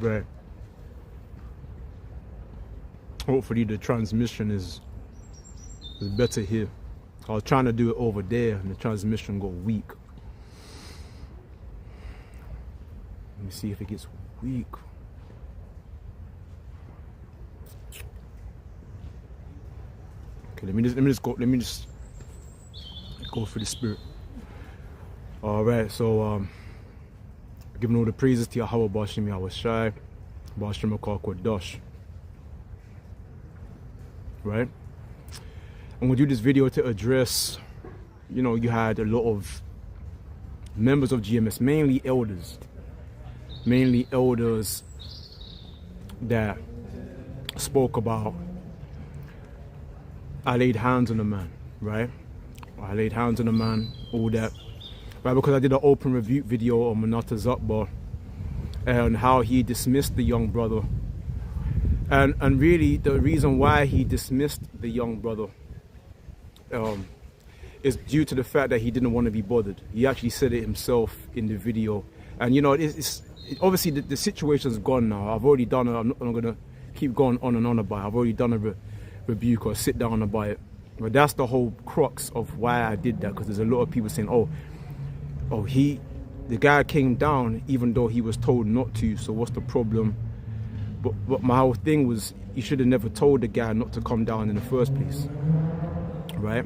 Right. Hopefully the transmission is better here. I was trying to do it over there and the transmission got weak. Let me see if it gets weak. Okay, let me just go for the spirit. All right, so giving all the praises to Yahweh Bashim Yahweh Shai, Bashim Kodash. Right? I'm gonna do this video to address, you know, you had a lot of members of GMS, mainly elders that spoke about, I laid hands on a man, right? I laid hands on a man, all that, right? Because I did an open rebuke video on Manata Zakbar and how he dismissed the young brother. And really, the reason why he dismissed the young brother is due to the fact that he didn't want to be bothered. He actually said it himself in the video. And you know, it's obviously the situation's gone now. I've already done it. I'm not going to keep going on and on about it. I've already done a rebuke or sit down about it. But that's the whole crux of why I did that, because there's a lot of people saying, oh, the guy came down even though he was told not to, so what's the problem? But my whole thing was, you should have never told the guy not to come down in the first place, right?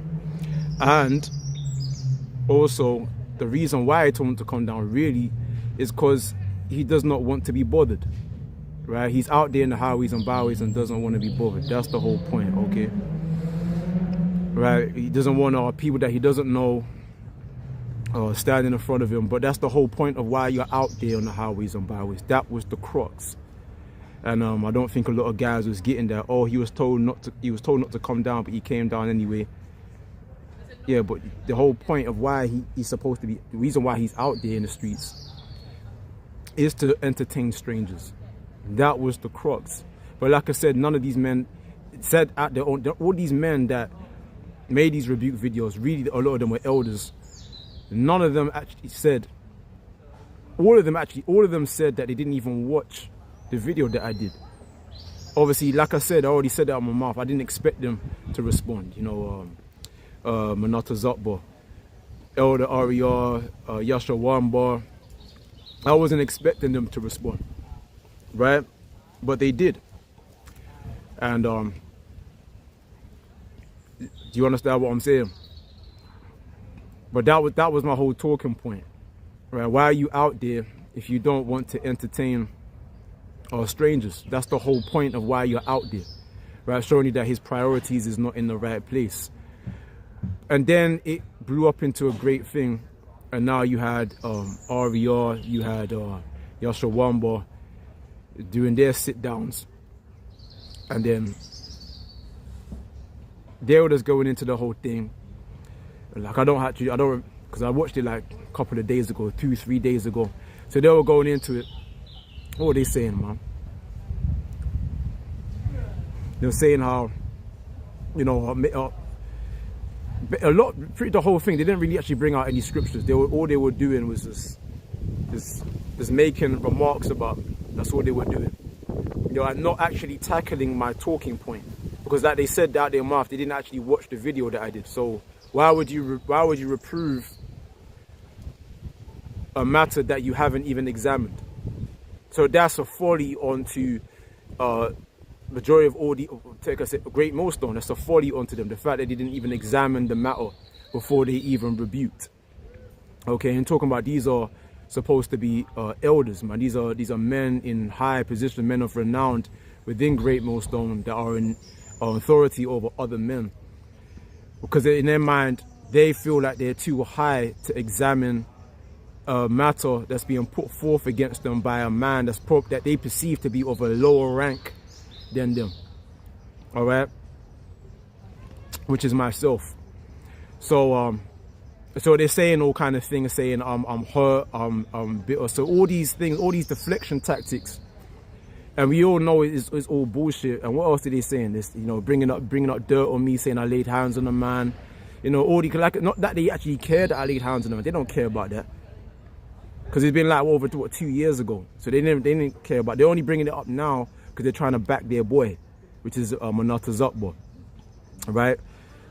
And also, the reason why I told him to come down really is because he does not want to be bothered, right? He's out there in the highways and byways and doesn't want to be bothered. That's the whole point, okay? Right? He doesn't want people that he doesn't know standing in front of him. But that's the whole point of why you're out there on the highways and byways. That was the crux. And I don't think a lot of guys was getting that. Oh, he was told not to come down, but he came down anyway. Yeah, but the whole point of why he's supposed to be, the reason why he's out there in the streets is to entertain strangers. That was the crux. But like I said, none of these men said at their own, all these men that made these rebuke videos, really a lot of them were elders. None of them actually said, all of them said that they didn't even watch the video that I did. Obviously, like I said, I already said that out of my mouth. I didn't expect them to respond. You know, Manata Zakbar, Elder RER, Yasha Wambar. I wasn't expecting them to respond, right? But they did. And do you understand what I'm saying? But that was my whole talking point, right? Why are you out there if you don't want to entertain strangers? That's the whole point of why you're out there, right? Showing you that his priorities is not in the right place. And then it blew up into a great thing, and now you had RER, you had Yasha Wamba doing their sit downs, and then they were just going into the whole thing. Like I don't, because I watched it like a couple of days ago, 2-3 days ago. So they were going into it. What were they saying, man? They were saying how, you know, the whole thing, they didn't really actually bring out any scriptures. All they were doing was just making remarks about. That's what they were doing. You know, and not actually tackling my talking point, because like they said out their mouth, they didn't actually watch the video that I did. So why would you reprove a matter that you haven't even examined? So that's a folly onto majority of all the, take us a great Millstone. That's a folly onto them. The fact that they didn't even examine the matter before they even rebuked. Okay, and talking about, these are supposed to be elders, man. These are men in high position, men of renown within Great Millstone that are in authority over other men. Because in their mind, they feel like they're too high to examine a matter that's being put forth against them by a man that they perceive to be of a lower rank than them. All right, which is myself. So so they're saying all kind of things, saying I'm hurt, I'm bitter. So all these things, all these deflection tactics, and we all know it's all bullshit. And what else are they saying? This, you know, bringing up dirt on me, saying I laid hands on a man. You know, all the, like, not that they actually care that I laid hands on them. They don't care about that. because it's been like over 2 years ago. So they didn't care about. They're only bringing it up now because they're trying to back their boy, which is Manata Zakbo, right?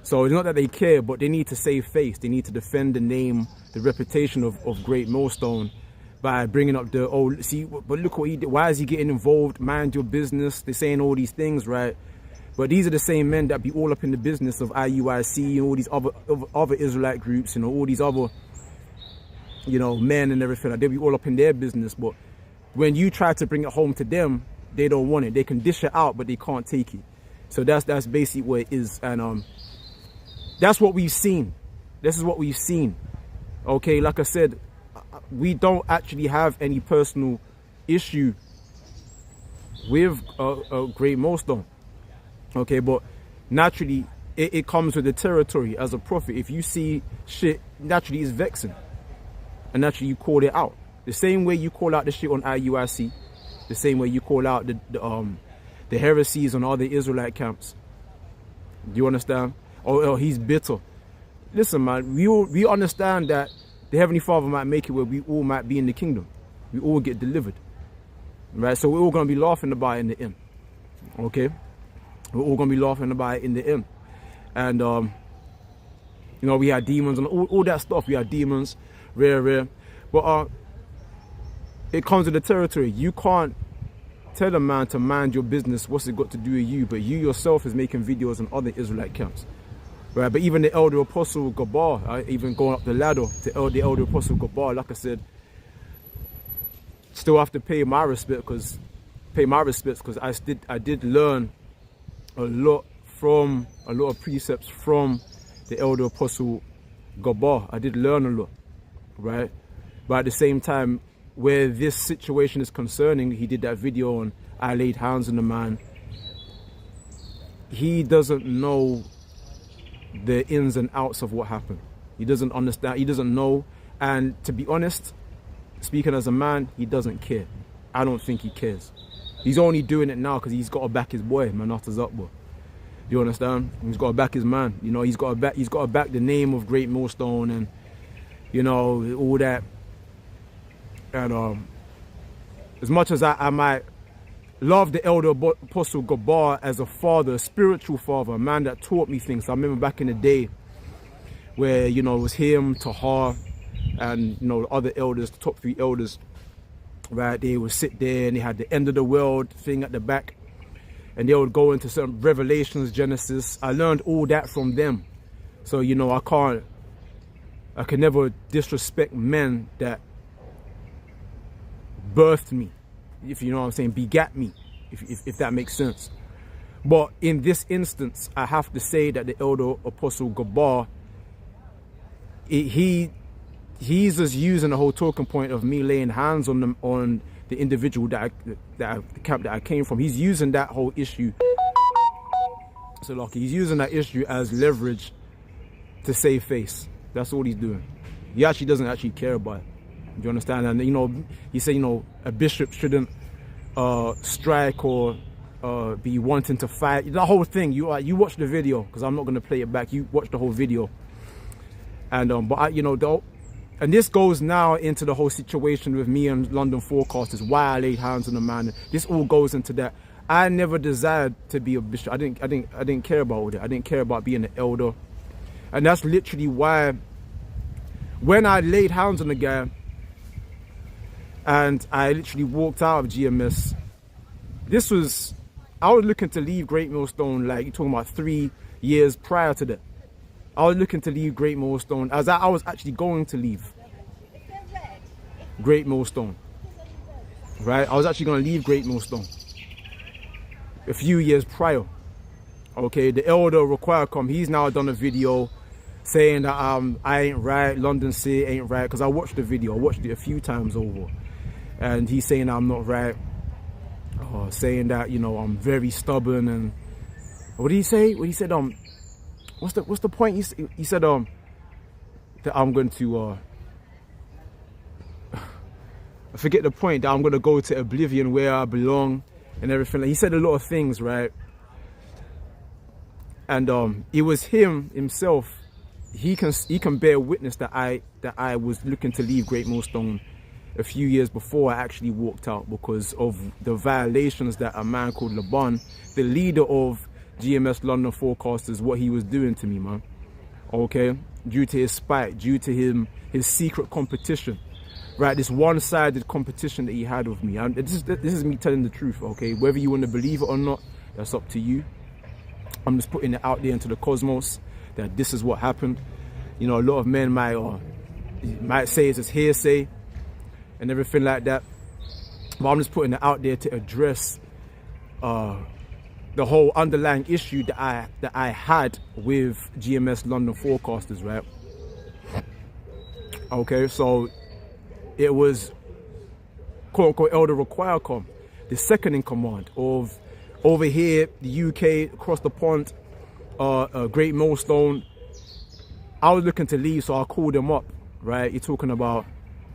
So it's not that they care, but they need to save face. They need to defend the name, the reputation of Great Millstone by bringing up the, oh, see, but look what he did. Why is he getting involved? Mind your business. They're saying all these things, right? But these are the same men that be all up in the business of IUIC and all these other Israelite groups, all these other, men and everything. Like, they'll be all up in their business. But when you try to bring it home to them, they don't want it. They can dish it out, but they can't take it. So that's basically what it is. And that's what we've seen. This is what we've seen. Okay, like I said, we don't actually have any personal issue with Great Millstone. Okay, but naturally, it comes with the territory as a prophet. If you see shit, naturally it's vexing. And naturally you call it out. The same way you call out the shit on IUIC, the same way you call out the heresies on all the Israelite camps. Do you understand? Oh, he's bitter. Listen, man, we understand that the Heavenly Father might make it where we all might be in the kingdom. We all get delivered. Right? So we're all going to be laughing about it in the end. Okay? We're all going to be laughing about it in the end. And, we had demons and all that stuff. We had demons, rare. But it comes with the territory. You can't tell a man to mind your business. What's it got to do with you? But you yourself is making videos on other Israelite camps. Right? But even the elder apostle Gabar, even going up the ladder to the elder apostle Gabar, like I said, still have to pay my respects because I did learn a lot of precepts from the elder apostle Gabar. I did learn a lot, right? But at the same time, where this situation is concerning, he did that video on I laid hands on the man. He doesn't know the ins and outs of what happened. He doesn't understand. He doesn't know. And to be honest, speaking as a man, he doesn't care. I don't think he cares. He's only doing it now because he's got to back his boy, Manata Zakbo. You understand? He's got to back his man. He's got to back the name of Great Millstone and all that. And as much as I might love the elder apostle Gabar as a father, a spiritual father, a man that taught me things. I remember back in the day where it was him, Tahar, and the other elders, the top 3 elders. Right, they would sit there and they had the end of the world thing at the back, and they would go into certain Revelations, Genesis. I learned all that from them. So I can never disrespect men that birthed me, if you know what I'm saying, begat me, if that makes sense. But in this instance, I have to say that the elder apostle Gabar, he's just using the whole talking point of me laying hands on the individual the camp that I came from. He's using that whole issue. So like he's using that issue as leverage to save face. That's all he's doing. He actually doesn't actually care about it. Do you understand? And he said a bishop shouldn't strike or be wanting to fight. The whole thing. You watch the video because I'm not going to play it back. You watch the whole video. And and this goes now into the whole situation with me and London Forecasters, why I laid hands on the man. This all goes into that. I never desired to be a bishop. I didn't care about all that. I didn't care about being an elder. And that's literally why when I laid hands on the guy and I literally walked out of GMS, I was looking to leave Great Millstone, like you're talking about 3 years prior to that. I was looking to leave Great Millstone. I was actually going to leave Great Millstone. Right? I was actually going to leave Great Millstone a few years prior. Okay, the elder Require he's now done a video saying that I ain't right, London City ain't right, because I watched the video. I watched it a few times over. And he's saying I'm not right. Saying that, I'm very stubborn. And what did he say? He said, what's the point? He said that I'm going to I forget the point, that I'm going to go to oblivion where I belong and everything. He said a lot of things, right? And it was himself. He can bear witness that I was looking to leave Great Millstone a few years before I actually walked out because of the violations that a man called Laban, the leader of GMS London Forecasters, what he was doing to me, man. Okay, due to his spite, due to his secret competition, right? This one-sided competition that he had with me. And this is me telling the truth, okay? Whether you want to believe it or not, that's up to you. I'm just putting it out there into the cosmos that this is what happened. You know, a lot of men might say it's just hearsay and everything like that, but I'm just putting it out there to address the whole underlying issue that I had with GMS London Forecasters, right? Okay, so it was quote unquote Elder Requirecom, the second in command of over here, the UK, across the pond, Great Millstone. I was looking to leave, so I called him up, right? You're talking about,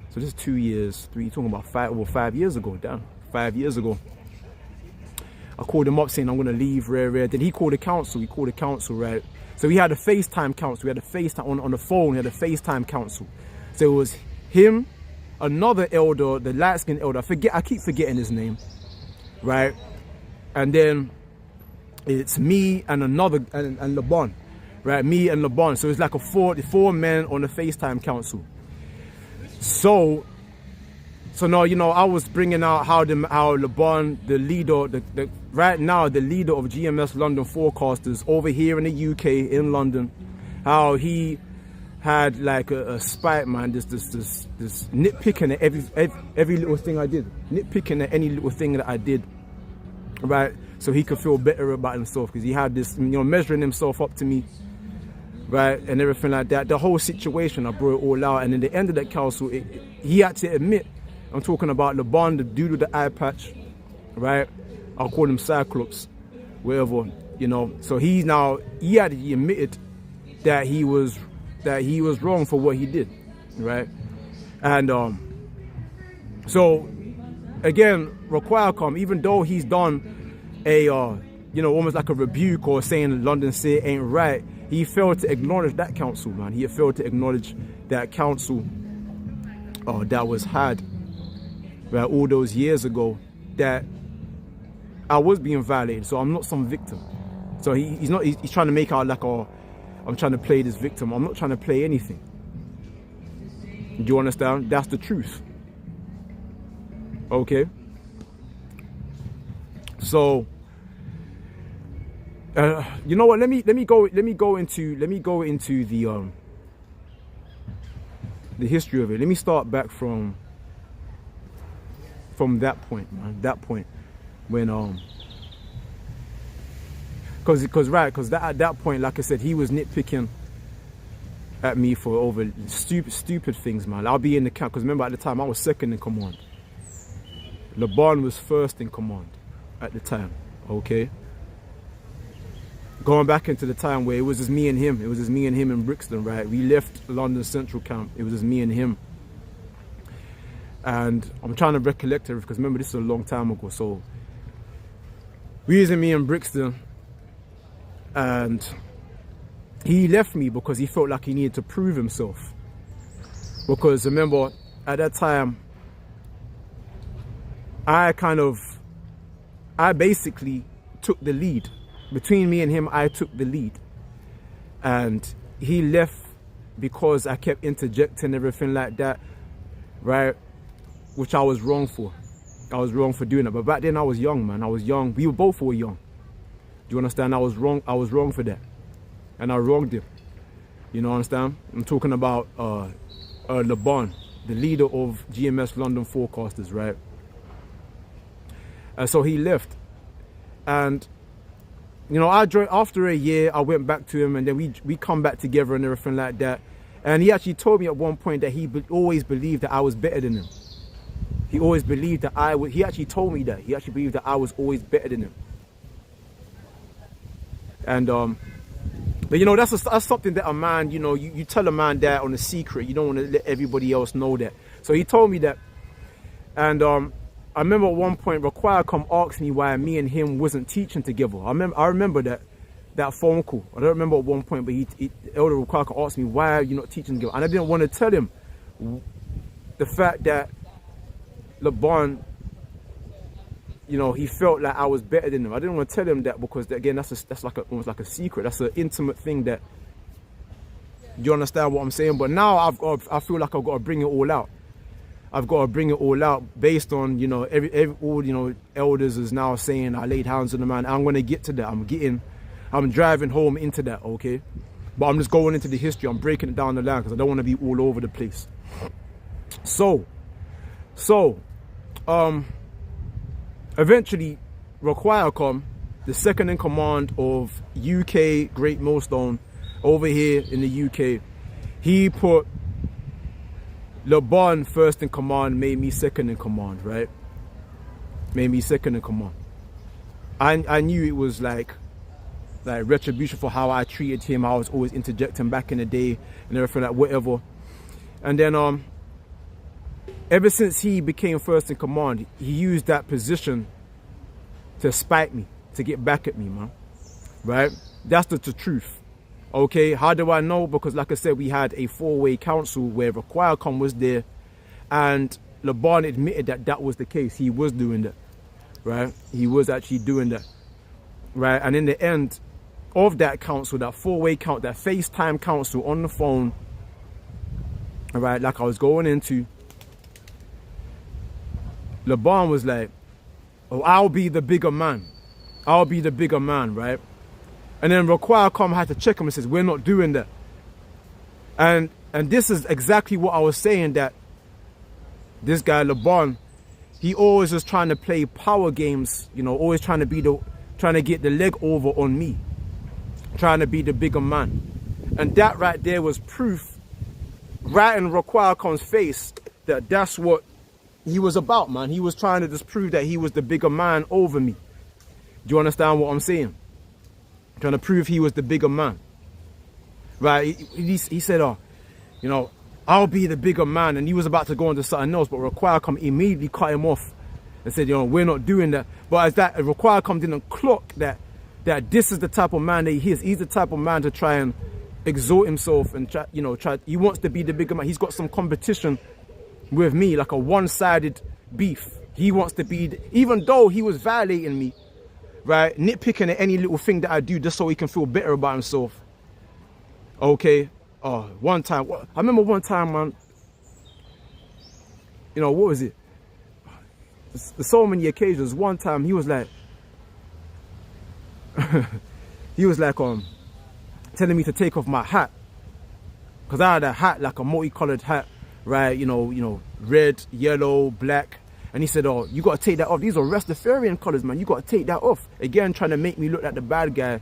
so this is 2 years, you're talking about 5 years ago, damn, 5 years ago. I called him up saying I'm gonna leave, rare. Then he called the council, right? So we had a FaceTime council, we had a FaceTime on the phone, we had a FaceTime council. So it was him, another elder, the light-skinned elder, I keep forgetting his name, right? And then it's me and another, and Laban, right? Me and Laban. So it's like four men on the FaceTime council. So now, you know, I was bringing out how Laban, the leader, right now the leader of GMS London Forecasters over here in the UK, in London, how he had like a spite, man, this nitpicking at every little thing I did, nitpicking at any little thing that I did, right? So he could feel better about himself, because he had this, you know, measuring himself up to me, right, and everything like that. The whole situation, I brought it all out, and in the end of that council, he had to admit, I'm talking about Laban, the dude with the eye patch, right? I'll call him Cyclops, whatever, you know. So he admitted that he was wrong for what he did, right? And so again, Requirecom, even though he's done a you know, almost like a rebuke or saying London City ain't right, he failed to acknowledge that council, man. He failed to acknowledge that council that was had, right, all those years ago, that I was being violated. So I'm not some victim. So he's trying to make out like, I'm trying to play this victim. I'm not trying to play anything. Do you understand? That's the truth. Okay. So you know what? Let me go into the history of it. Let me start back from that point, man. That point when because at that point, like I said, he was nitpicking at me for over stupid things, man. I'll be in the camp, because remember at the time I was second in command. Laban was first in command at the time, okay? Going back into the time where it was just me and him. It was just me and him in Brixton, right? We left London Central Camp. It was just me and him. And I'm trying to recollect everything, because remember, this is a long time ago. So we was in me in Brixton, and he left me because he felt like he needed to prove himself. Because remember, at that time, I basically took the lead. Between me and him, I took the lead. And he left because I kept interjecting, everything like that, right? Which I was wrong for. I was wrong for doing it. But back then I was young, man. I was young. We both were young. Do you understand? I was wrong for that. And I wronged him. You know, understand? I'm talking about Laban, the leader of GMS London Forecasters, right? And so he left. And you know, after a year, I went back to him, and then we come back together and everything like that. And he actually told me at one point that he always believed that I was better than him. He always believed that he actually told me that. He actually believed that I was always better than him. And, but you know, that's something that a man, you know, you tell a man that on a secret. You don't want to let everybody else know that. So he told me that. And, I remember at one point, Requirecom asked me why me and him wasn't teaching together. I remember that phone call. I don't remember at one point, but Elder Requirecom asked me, why are you not teaching together? And I didn't want to tell him the fact that LeBron, you know, he felt like I was better than him. I didn't want to tell him that because, again, that's like almost like a secret. That's an intimate thing that, you understand what I'm saying? But now I feel like I've got to bring it all out. I've got to bring it all out based on, you know, all, you know, elders is now saying I laid hands on the man. I'm going to get to that. I'm driving home into that, okay? But I'm just going into the history. I'm breaking it down the line because I don't want to be all over the place. So, eventually, Requirecom, the second in command of UK Great Millstone over here in the UK, he put LeBron first in command, made me second in command, right? Made me second in command. I knew it was like retribution for how I treated him. I was always interjecting back in the day and everything, like whatever. And then ever since he became first in command, he used that position to spite me, to get back at me, man. Right? That's the truth. Okay, how do I know? Because like I said, we had a four-way council where Requirecom was there, and LeBron admitted that that was the case. He was doing that, right? He was actually doing that, right? And in the end of that council, that four-way count, that FaceTime council on the phone, all right, like I was going into, LeBron was like, oh, I'll be the bigger man. I'll be the bigger man, right? And then Requirecom had to check him and says, we're not doing that. And this is exactly what I was saying, that this guy, LeBron, he always was trying to play power games, you know, always trying to get the leg over on me, trying to be the bigger man. And that right there was proof right in Requirecom's face that that's what he was about, man. He was trying to just prove that he was the bigger man over me. Do you understand what I'm saying? Trying to prove he was the bigger man, right? He said, oh, you know, I'll be the bigger man. And he was about to go into something else, but Requirecom immediately cut him off and said, you know, we're not doing that. But as that Requirecom didn't clock that this is the type of man that he is. He's the type of man to try and exalt himself and try, you know, he wants to be the bigger man. He's got some competition with me, like a one-sided beef. He wants to be, even though he was violating me, right, nitpicking at any little thing that I do just so he can feel better about himself. Okay. One time, I remember one time, man, you know, what was it? There's so many occasions. One time he was like, telling me to take off my hat. Because I had a hat, like a multicolored hat, right? You know, red, yellow, black. And he said, oh, you got to take that off. These are Rastafarian colors, man. You got to take that off. Again, trying to make me look like the bad guy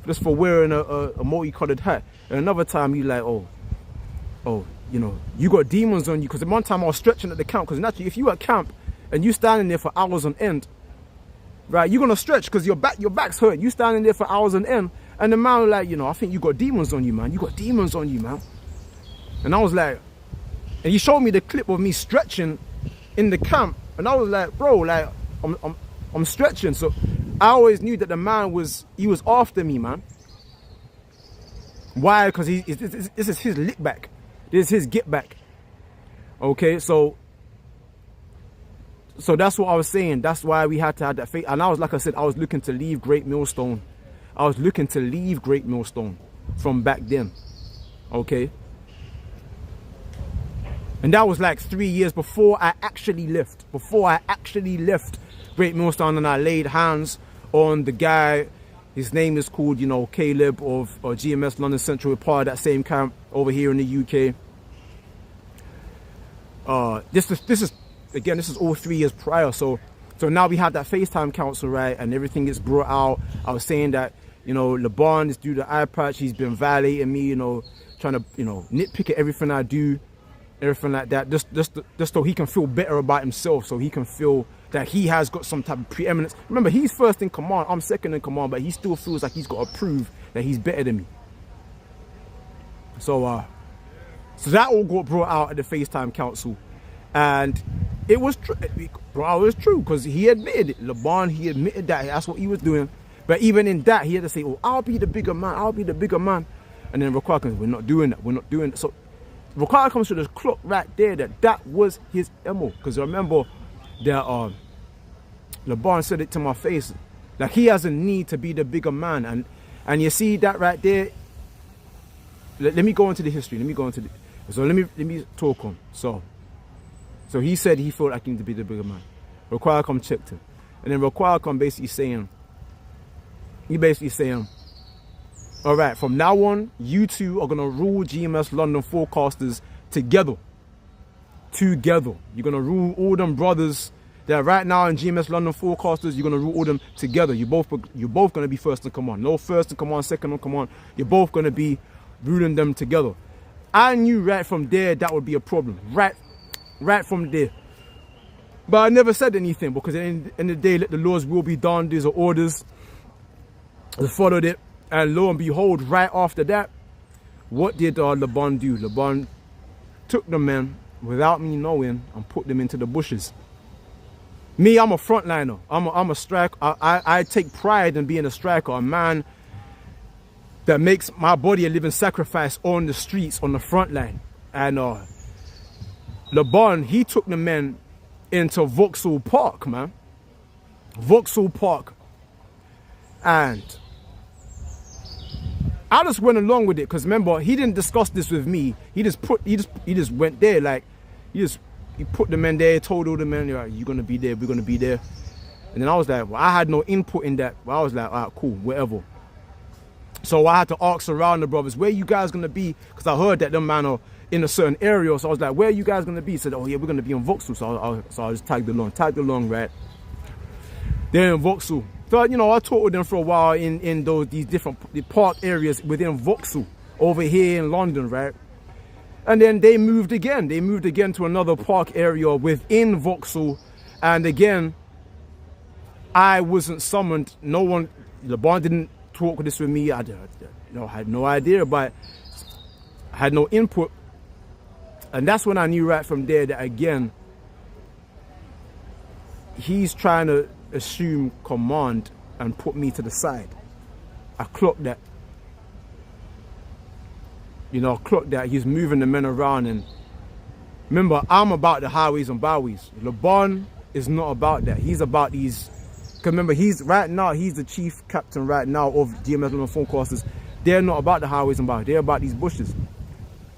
just for wearing a multicolored hat. And another time, he like, oh, you know, you got demons on you. Because one time I was stretching at the camp. Because naturally, if you at camp and you standing there for hours on end, right, you're going to stretch because your back's hurt. You standing there for hours on end. And the man was like, you know, I think you got demons on you, man. You got demons on you, man. And I was like, and he showed me the clip of me stretching in the camp. And I was like, bro, like, I'm stretching. So I always knew that the man was after me, man. Why? Because this is his lick back. This is his get back. Okay, so that's what I was saying. That's why we had to have that faith. And I was, like I said, I was looking to leave Great Millstone. I was looking to leave Great Millstone from back then. Okay. And that was like 3 years before I actually left. Before I actually left Great Millstone, and I laid hands on the guy. His name is called, you know, Caleb of GMS London Central. We're part of that same camp over here in the UK. This is all 3 years prior. So now we have that FaceTime council, right? And everything gets brought out. I was saying that, you know, LeBron is due to eye patch. He's been violating me, you know, trying to, you know, nitpick at everything I do. Everything like that, just so he can feel better about himself, so he can feel that he has got some type of preeminence. Remember, he's first in command, I'm second in command, but he still feels like he's got to prove that he's better than me. So that all got brought out at the FaceTime council, and it was true, bro. It was true because he admitted it. LeBron, he admitted that that's what he was doing. But even in that, he had to say, "Oh, I'll be the bigger man. I'll be the bigger man." And then Requirecom, we're not doing that. We're not doing that. So Requirecom should have clocked right there that was his MO. Because remember, that LeBron said it to my face. Like, he has a need to be the bigger man. And you see that right there. Let me go into the history. So let me talk on. So he said he felt like he needed to be the bigger man. Require.com checked him. And then Require.com basically saying, all right, from now on, you two are going to rule GMS London Forecasters together. You're going to rule all them brothers that right now in GMS London Forecasters, you're going to rule all them together. You're both going to be first in command. No first in command, second in command. You're both going to be ruling them together. I knew right from there that would be a problem. Right from there. But I never said anything because at the end of the day, let the laws will be done. These are orders. I followed it. And lo and behold, right after that, what did LeBron do? LeBron took the men without me knowing and put them into the bushes. Me, I'm a frontliner. I'm a striker. I take pride in being a striker, a man that makes my body a living sacrifice on the streets, on the front line. And LeBron, he took the men into Clissold Park, man. Clissold Park. And I just went along with it because remember, he didn't discuss this with me. He just went there, like he put the men there, told all the men, you're gonna be there, we're gonna be there. And then I was like, well, I had no input in that. But I was like, all right, cool, whatever. So I had to ask around the brothers, where you guys gonna be? Because I heard that them man are in a certain area. So I was like, where are you guys gonna be? He said, oh yeah, we're gonna be in Vauxhall. So I just tagged along, right? They're in Vauxhall. So, I talked with them for a while in these different park areas within Vauxhall over here in London, right? And then they moved again. They moved again to another park area within Vauxhall. And again, I wasn't summoned. No one, LeBron didn't talk this with me. I had no idea, but I had no input. And that's when I knew right from there that again, he's trying to assume command and put me to the side. I clocked that. Clocked that. He's moving the men around. And remember, I'm about the highways and byways. LeBron is not about that. He's about these. Because remember, he's the chief captain right now of GMS London Forecasters. They're not about the highways and byways. They're about these bushes.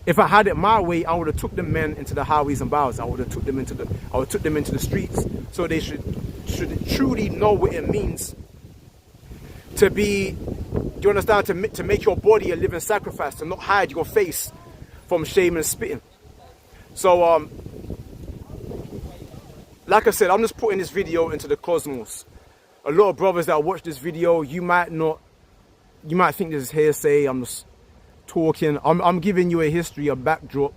If I had it my way, I would have took the men into the highways and byways. I would have took them into the streets, so they should truly know what it means to be. Do you understand? To make your body a living sacrifice, to not hide your face from shame and spitting. So like I said, I'm just putting this video into the cosmos. A lot of brothers that watch this video, you might think this is hearsay. I'm just talking. I'm giving you a history, a backdrop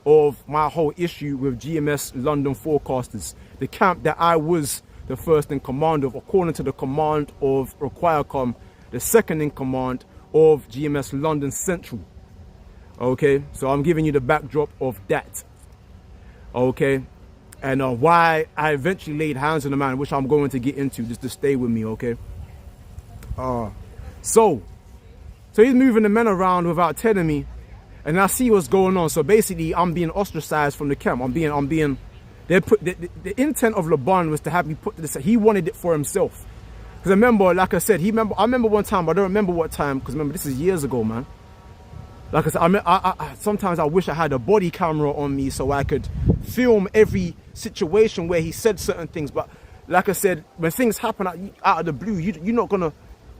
of my whole issue with GMS London Forecasters, the camp that I was the first in command of, according to the command of Require.com, the second in command of GMS London Central. Okay, so I'm giving you the backdrop of that. Okay, and why I eventually laid hands on the man, which I'm going to get into, just to stay with me. Okay. So he's moving the men around without telling me, and I see what's going on. So basically, I'm being ostracized from the camp. They put the intent of LeBron was to have me put to the side. He wanted it for himself. Because I remember, like I said, I remember one time, but I don't remember what time. Because remember, this is years ago, man. Like I said, sometimes I wish I had a body camera on me so I could film every situation where he said certain things. But like I said, when things happen out of the blue, you're not gonna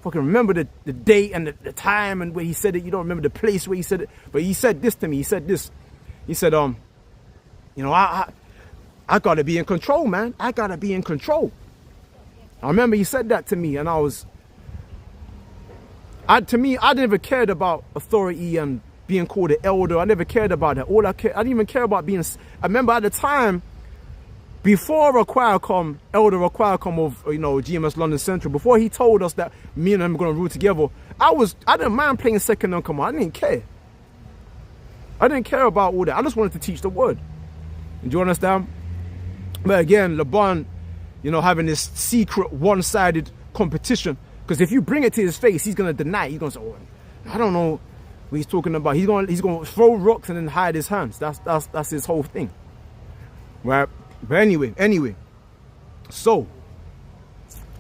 fucking remember the date and the time and where he said it. You don't remember the place where he said it. But he said this to me. He said this. He said, I gotta be in control, man. I gotta be in control. I remember he said that to me, and I never cared about authority and being called an elder. I never cared about that. I didn't even care about being. I remember at the time, before Require.com, Elder Require.com of GMS London Central, before he told us that me and him were gonna rule together, I didn't mind playing second in command. I didn't care. I didn't care about all that. I just wanted to teach the word. Do you understand? But again, LeBron, having this secret one-sided competition. Because if you bring it to his face, he's gonna deny it. He's gonna say, "Oh, I don't know what he's talking about." He's gonna throw rocks and then hide his hands. That's his whole thing, right? But anyway, So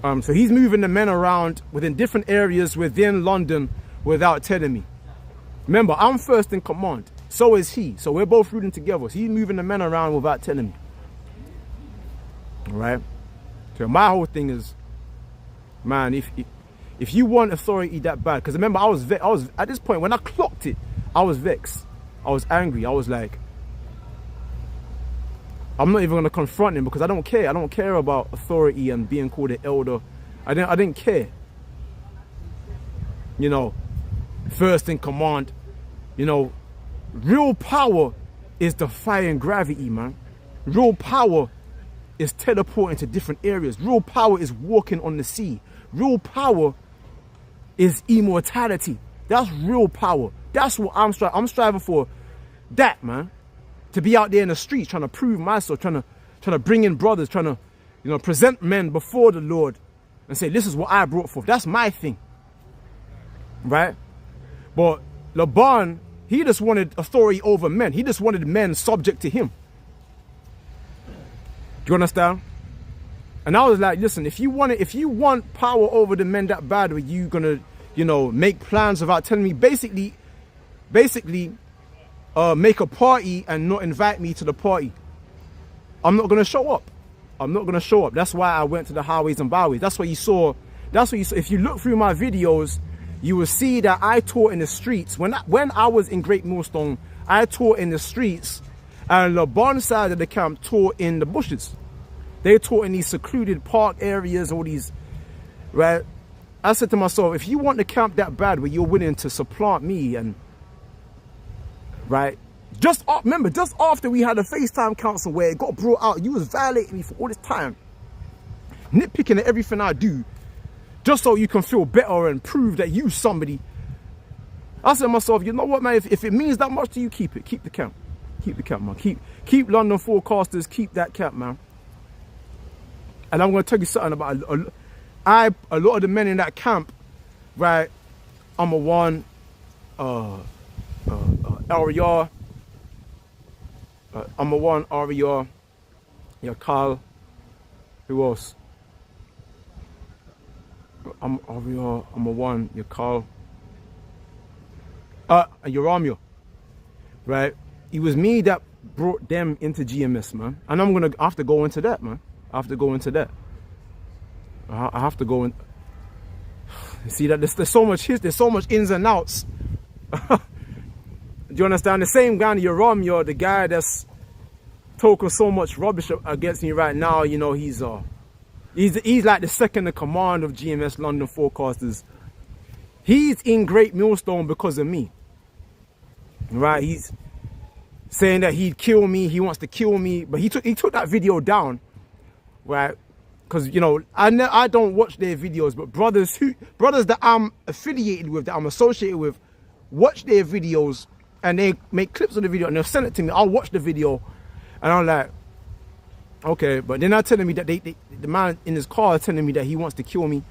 he's moving the men around within different areas within London without telling me. Remember, I'm first in command. So is he. So we're both rooting together. So he's moving the men around without telling me. All right? So my whole thing is, man, if you want authority that bad, because remember, I was at this point when I clocked it, I was vexed. I was angry. I was like, I'm not even going to confront him because I don't care. I don't care about authority and being called an elder. I didn't care. You know, first in command. You know, real power is defying gravity, man. Real power is teleporting to different areas. Real power is walking on the sea. Real power is immortality. That's real power. That's what I'm striving for. That, man. To be out there in the streets trying to prove myself, trying to bring in brothers, trying to, you know, present men before the Lord and say, this is what I brought forth. That's my thing. Right? But Laban, he just wanted authority over men. He just wanted men subject to him. Do you understand? And I was like, listen, if you want power over the men that bad, are you gonna, you know, make plans without telling me? Basically, make a party and not invite me to the party. I'm not gonna show up. I'm not gonna show up. That's why I went to the highways and byways. That's what you saw. If you look through my videos, you will see that I taught in the streets. When I was in Great Millstone, I taught in the streets, and Laban's side of the camp taught in the bushes. They taught in these secluded park areas, all these, right? I said to myself, if you want the camp that bad where you're willing to supplant me and, right? Remember, just after we had a FaceTime council where it got brought out, you was violating me for all this time. Nitpicking at everything I do, just so you can feel better and prove that you somebody. I said to myself, you know what, man, if it means that much to you, keep it. Keep the camp. Keep the camp, man. Keep London Forecasters, keep that camp, man. And I'm going to tell you something about a lot of the men in that camp, right? I'm a one, Ariar. I'm a one, Ariar. Yakal. Who else? I'm Ariar. I'm a one, Yakal. Yoramio. Right? It was me that brought them into GMS, man. And I'm going to have to go into that, man. I have to go into that. I have to go in. You see that there's so much history, there's so much ins and outs. Do you understand? The same guy, Yoramio, the guy that's talking so much rubbish against me right now, you know, he's like the second in command of Gmslondon Forecasters. He's in Great Millstone because of me. Right? He's saying that he'd kill me, he wants to kill me, but he took that video down. Right, because you know I don't watch their videos, but brothers that I'm affiliated with, that I'm associated with, watch their videos and they make clips of the video and they'll send it to me. I'll watch the video and I'm like, okay, but they're not telling me that the man in his car is telling me that he wants to kill me.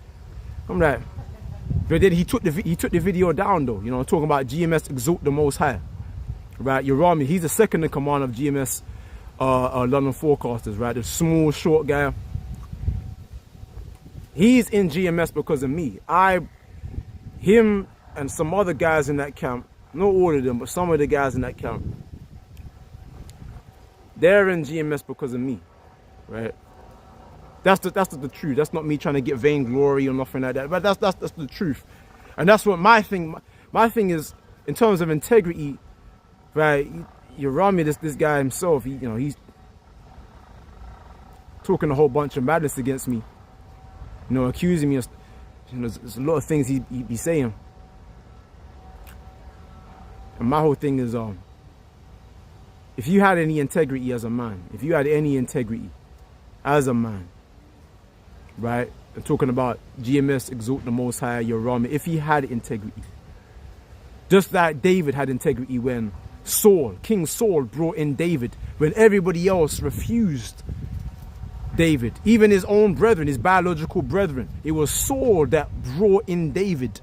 I'm like, but then he took the video down though. You know, talking about GMS exalt the Most High. Right, Yoramio, he's the second in command of GMS. London Forecasters, right? The small, short guy. He's in GMS because of me. Him and some other guys in that camp, not all of them, but some of the guys in that camp, they're in GMS because of me, right? That's the truth. That's not me trying to get vainglory or nothing like that. But that's the truth, and that's what my thing is in terms of integrity, right? Yoramio, this guy himself, he's talking a whole bunch of madness against me, you know, accusing me of, you know, there's a lot of things he'd be saying. And my whole thing is, if you had any integrity as a man, if you had any integrity as a man, right? I'm talking about GMS, exalt the Most High, Yoramio, if he had integrity, just like David had integrity when King Saul brought in David when everybody else refused David, even his own brethren, his biological brethren. It was Saul that brought in David.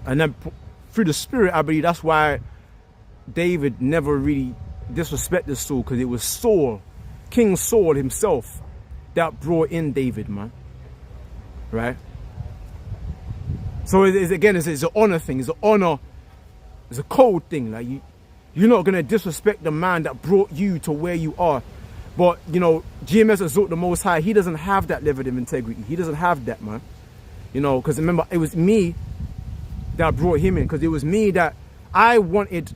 And then through the Spirit, I believe that's why David never really disrespected Saul, because it was Saul King Saul himself that brought in David, man. Right? So it's an honor thing. It's an honor. It's a code thing. Like you're not gonna disrespect the man that brought you to where you are. But you know, GMS exalt the Most High. He doesn't have that level of integrity. He doesn't have that, man. You know, because remember, it was me that brought him in. Because it was me that I wanted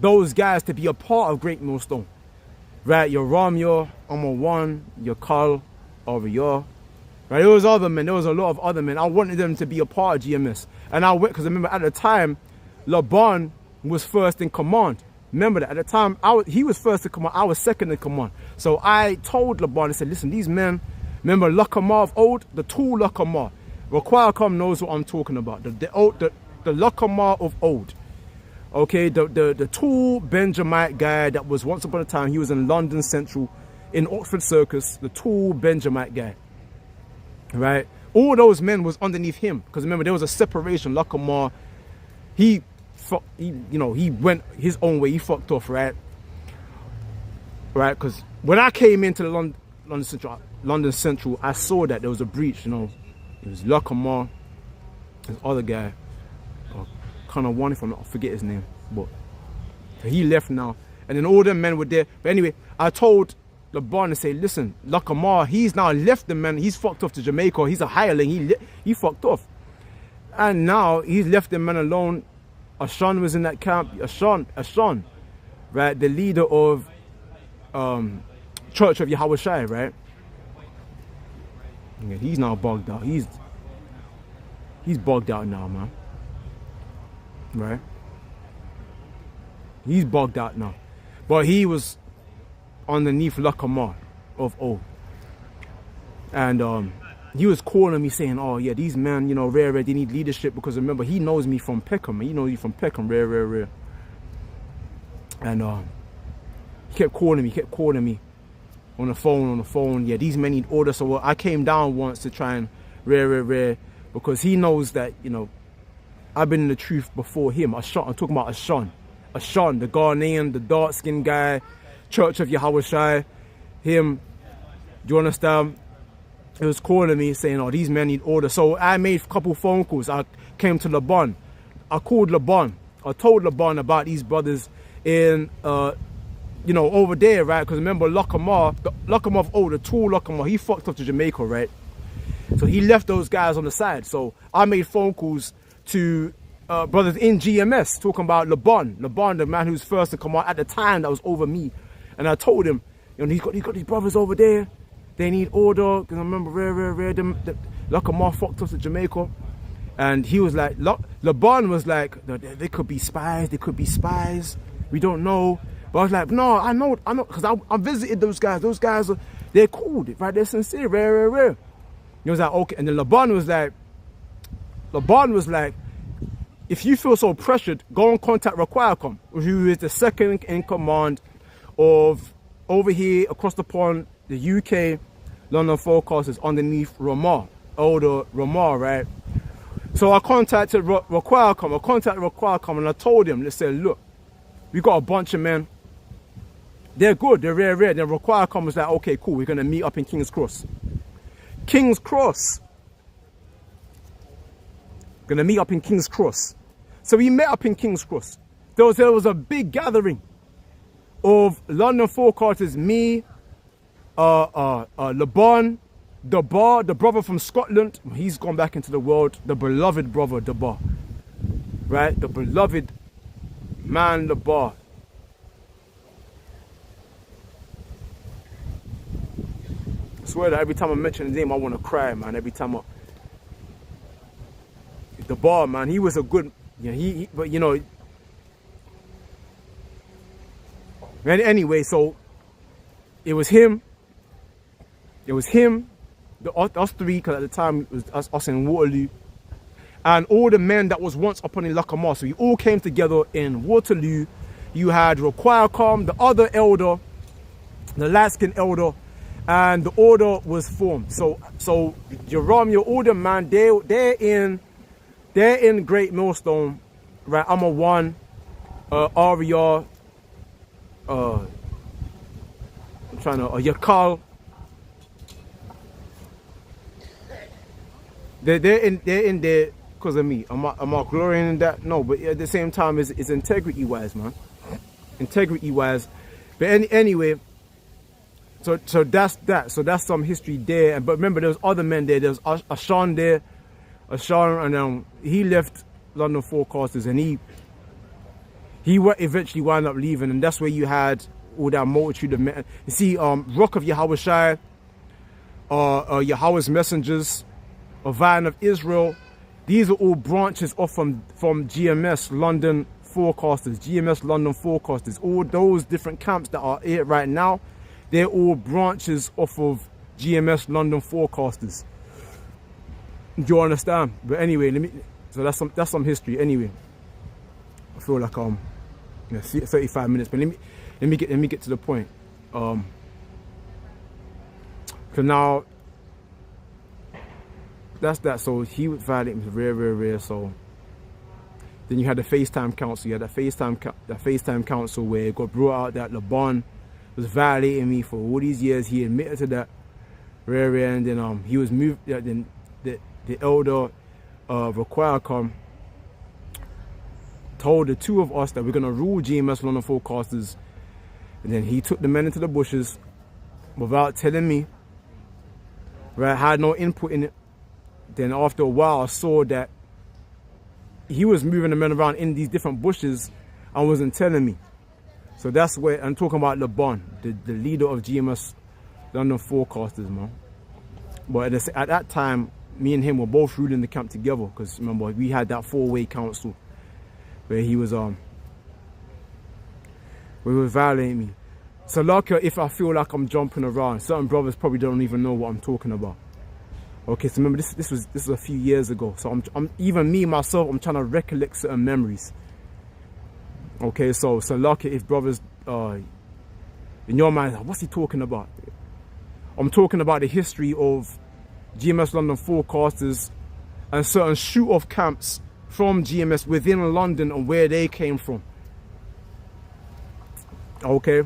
those guys to be a part of Great Millstone. Right? Your Ramya, One, your Carl, over your. Right? There was other men. There was a lot of other men. I wanted them to be a part of GMS. And I went, because remember at the time, Laban was first in command. Remember that at the time, he was first in command. I was second in command. So I told Laban, I said, listen, these men, remember Lakamar of old, the two Lakamar. Raquelcom knows what I'm talking about. The Lakamar of old. Okay, the tall Benjamite guy that was once upon a time, he was in London Central, in Oxford Circus, the tall Benjamite guy. Right? All those men was underneath him. Because remember, there was a separation. Lakamar, he went his own way. He fucked off, right? Right? Because when I came into the London Central, I saw that there was a breach, you know. It was Lakamar, this other guy, kind of one, if I forget his name, but he left now. And then all the men were there. But anyway, I told Laban to say, listen, Lakamar, he's now left the men. He's fucked off to Jamaica. He's a hireling. He fucked off. And now he's left the men alone. Ashan was in that camp. Ashan, right? The leader of Church of Yahweh Shai, right? Yeah, he's now bugged out. He's bugged out now, man. Right? He's bugged out now. But he was underneath Lakamar of old. And he was calling me saying, oh yeah, these men, you know, rare, they need leadership, because remember, he knows me from Peckham. He knows me from Peckham, rare. And he kept calling me on the phone. Yeah, these men need order. So I came down once to try and rare, because he knows that, you know, I've been in the truth before him. Ashan, I'm talking about Ashan, the Ghanaian, the dark-skinned guy, Church of Yahweh Shai, him. Do you understand? He was calling me saying, oh, these men need order. So I made a couple phone calls. I came to Laban. I called Laban. I told Laban about these brothers in, you know, over there, right? Because remember, Lakamar of old, the tall Lakamar, he fucked up to Jamaica, right? So he left those guys on the side. So I made phone calls to brothers in GMS, talking about Laban, the man who's first in command at the time that was over me. And I told him, you know, he's got these brothers over there. They need order. Because I remember, Lakamar fucked us to Jamaica. And he was like, Laban was like, they could be spies. We don't know. But I was like, no, I know. Because I visited those guys. Those guys, they're cool, right? They're sincere, rare. He was like, okay. And then Laban was like, if you feel so pressured, go and contact Raquelcom, who is the second in command of over here across the pond, the UK London Forecasters underneath Ramar, older Ramar, right? So I contacted Raquelcom, and I told him, let's say, look, we got a bunch of men. They're good, they're rare. Then Raquelcom was like, okay, cool, we're gonna meet up in King's Cross. Gonna meet up in King's Cross. So we met up in King's Cross. There was a big gathering of London Forecasters, me, Laban, Dabar, the brother from Scotland. He's gone back into the world. The beloved brother, Dabar. Right? The beloved man, Dabar. I swear that every time I mention his name, I want to cry, man. Every time Dabar, man, he was a good, but you know. And anyway, so it was him, us three, because at the time it was us in Waterloo, and all the men that was once upon in Lakamar. So we all came together in Waterloo. You had Raquelcom, the other elder, the light-skinned elder, and the order was formed. So Jerome, your older man, they're in Great Millstone, right? I'm a one, Aria. I'm trying to, or your Carl. They're in there because of me. Am I glorying in that? No, but at the same time, it's integrity wise, man. Integrity wise. But anyway, so that's that. So that's some history there. But remember, there was other men there. There was Ashan there, Ashan, and he left London Forecasters, and he eventually wound up leaving, and that's where you had all that multitude of men. You see, Rock of Yahushai, Yahweh's Messengers, a Vine of Israel. These are all branches off from GMS London Forecasters, GMS London Forecasters. All those different camps that are here right now, they're all branches off of GMS London Forecasters. Do you understand? But anyway, so that's some history. Anyway, I feel like 35 minutes, but let me get to the point. So now that's that. So he would violate me, rare. So then you had the FaceTime council. You had that FaceTime council where it got brought out that LeBron was violating me for all these years. He admitted to that, rare. And then he was moved. Then the elder Raquel told the two of us that we're gonna rule GMS London Forecasters, and then he took the men into the bushes without telling me. Right, had no input in it. Then after a while, I saw that he was moving the men around in these different bushes and wasn't telling me. So that's where I'm talking about LeBron, the leader of GMS London Forecasters, man. But at that time, me and him were both ruling the camp together, because remember we had that four-way council where he was violating me. So like, if I feel like I'm jumping around, certain brothers probably don't even know what I'm talking about. Okay, so remember this was a few years ago. So I'm even me myself, I'm trying to recollect certain memories. Okay, so like, if brothers in your mind, what's he talking about? I'm talking about the history of GMS London Forecasters and certain shoot-off camps from GMS within London and where they came from. Okay,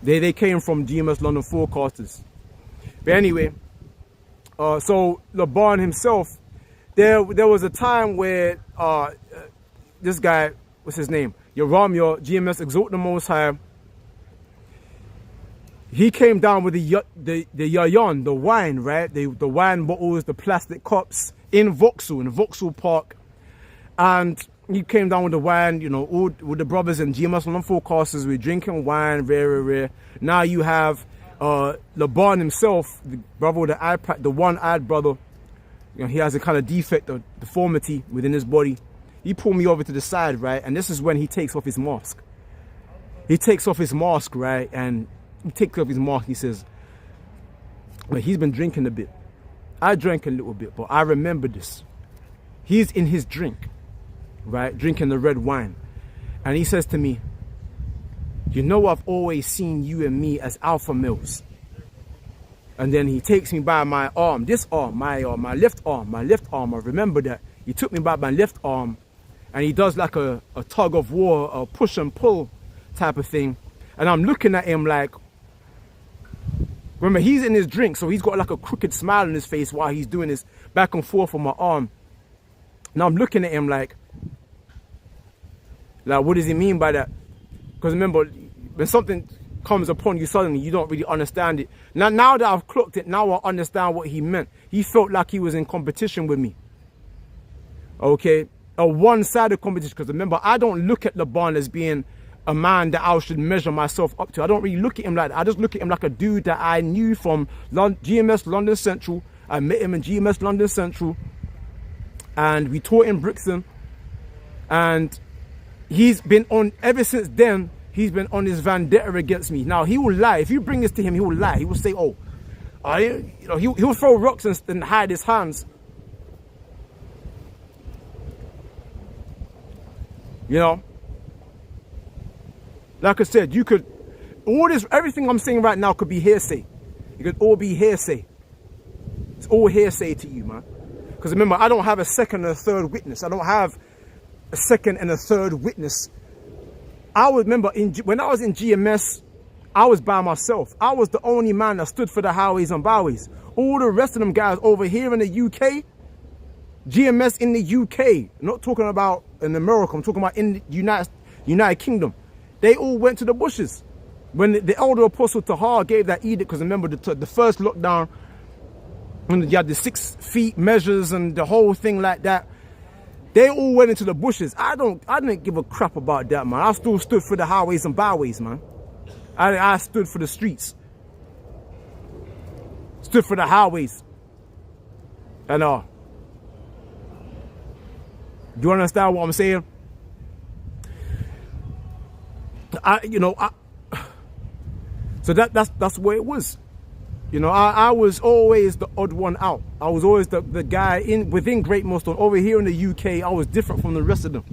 they came from GMS London Forecasters. But anyway, so LeBron himself, there was a time where this guy, what's his name, Yaramia, GMS Exalt the Most High, he came down with the yayon, the wine, right? The wine bottles, the plastic cups in Vauxhall Park. And he came down with the wine, you know, all with the brothers and GMS London Forecasters. We're drinking wine, rare. Now you have LeBron himself, the brother with the iPad, the one-eyed brother. You know, he has a kind of defect or deformity within his body. He pulled me over to the side, right? And this is when he takes off his mask. He takes off his mask, right? And he takes off his mask. He says, well, he's been drinking a bit. I drank a little bit, but I remember this. He's in his drink, right? Drinking the red wine. And he says to me, you know, I've always seen you and me as alpha males. And then he takes me by my arm, this arm, my left arm. I remember that. He took me by my left arm, and he does like a tug of war, a push and pull type of thing. And I'm looking at him like, remember, he's in his drink, so he's got like a crooked smile on his face while he's doing this back and forth on my arm. Now I'm looking at him like what does he mean by that? Because remember, when something comes upon you suddenly, you don't really understand it. Now that I've clocked it, now I understand what he meant. He felt like he was in competition with me. Okay, a one-sided competition. Because remember, I don't look at LeBron as being a man that I should measure myself up to. I don't really look at him like that. I just look at him like a dude that I knew from GMS London Central. I met him in GMS London Central, and we taught in Brixton, and he's been on, ever since then, he's been on his vendetta against me. Now, he will lie. If you bring this to him, he will lie. He will say, oh, he'll throw rocks and hide his hands. You know? Like I said, you could, everything I'm saying right now could be hearsay. It could all be hearsay. It's all hearsay to you, man. Because remember, I don't have a second and a third witness. I don't have a second and a third witness. I remember when I was in GMS, I was by myself. I was the only man that stood for the highways and byways. All the rest of them guys over here in the UK, GMS in the UK, not talking about in America, I'm talking about in the United Kingdom. They all went to the bushes. When the elder apostle Tahar gave that edict, because remember the first lockdown, when you had the 6 feet measures and the whole thing like that, they all went into the bushes. I didn't give a crap about that, man. I still stood for the highways and byways, man. I stood for the streets. Stood for the highways. And do you understand what I'm saying? So that's where it was. You know, I was always the odd one out. I was always the guy within Great Millstone. Over here in the UK, I was different from the rest of them.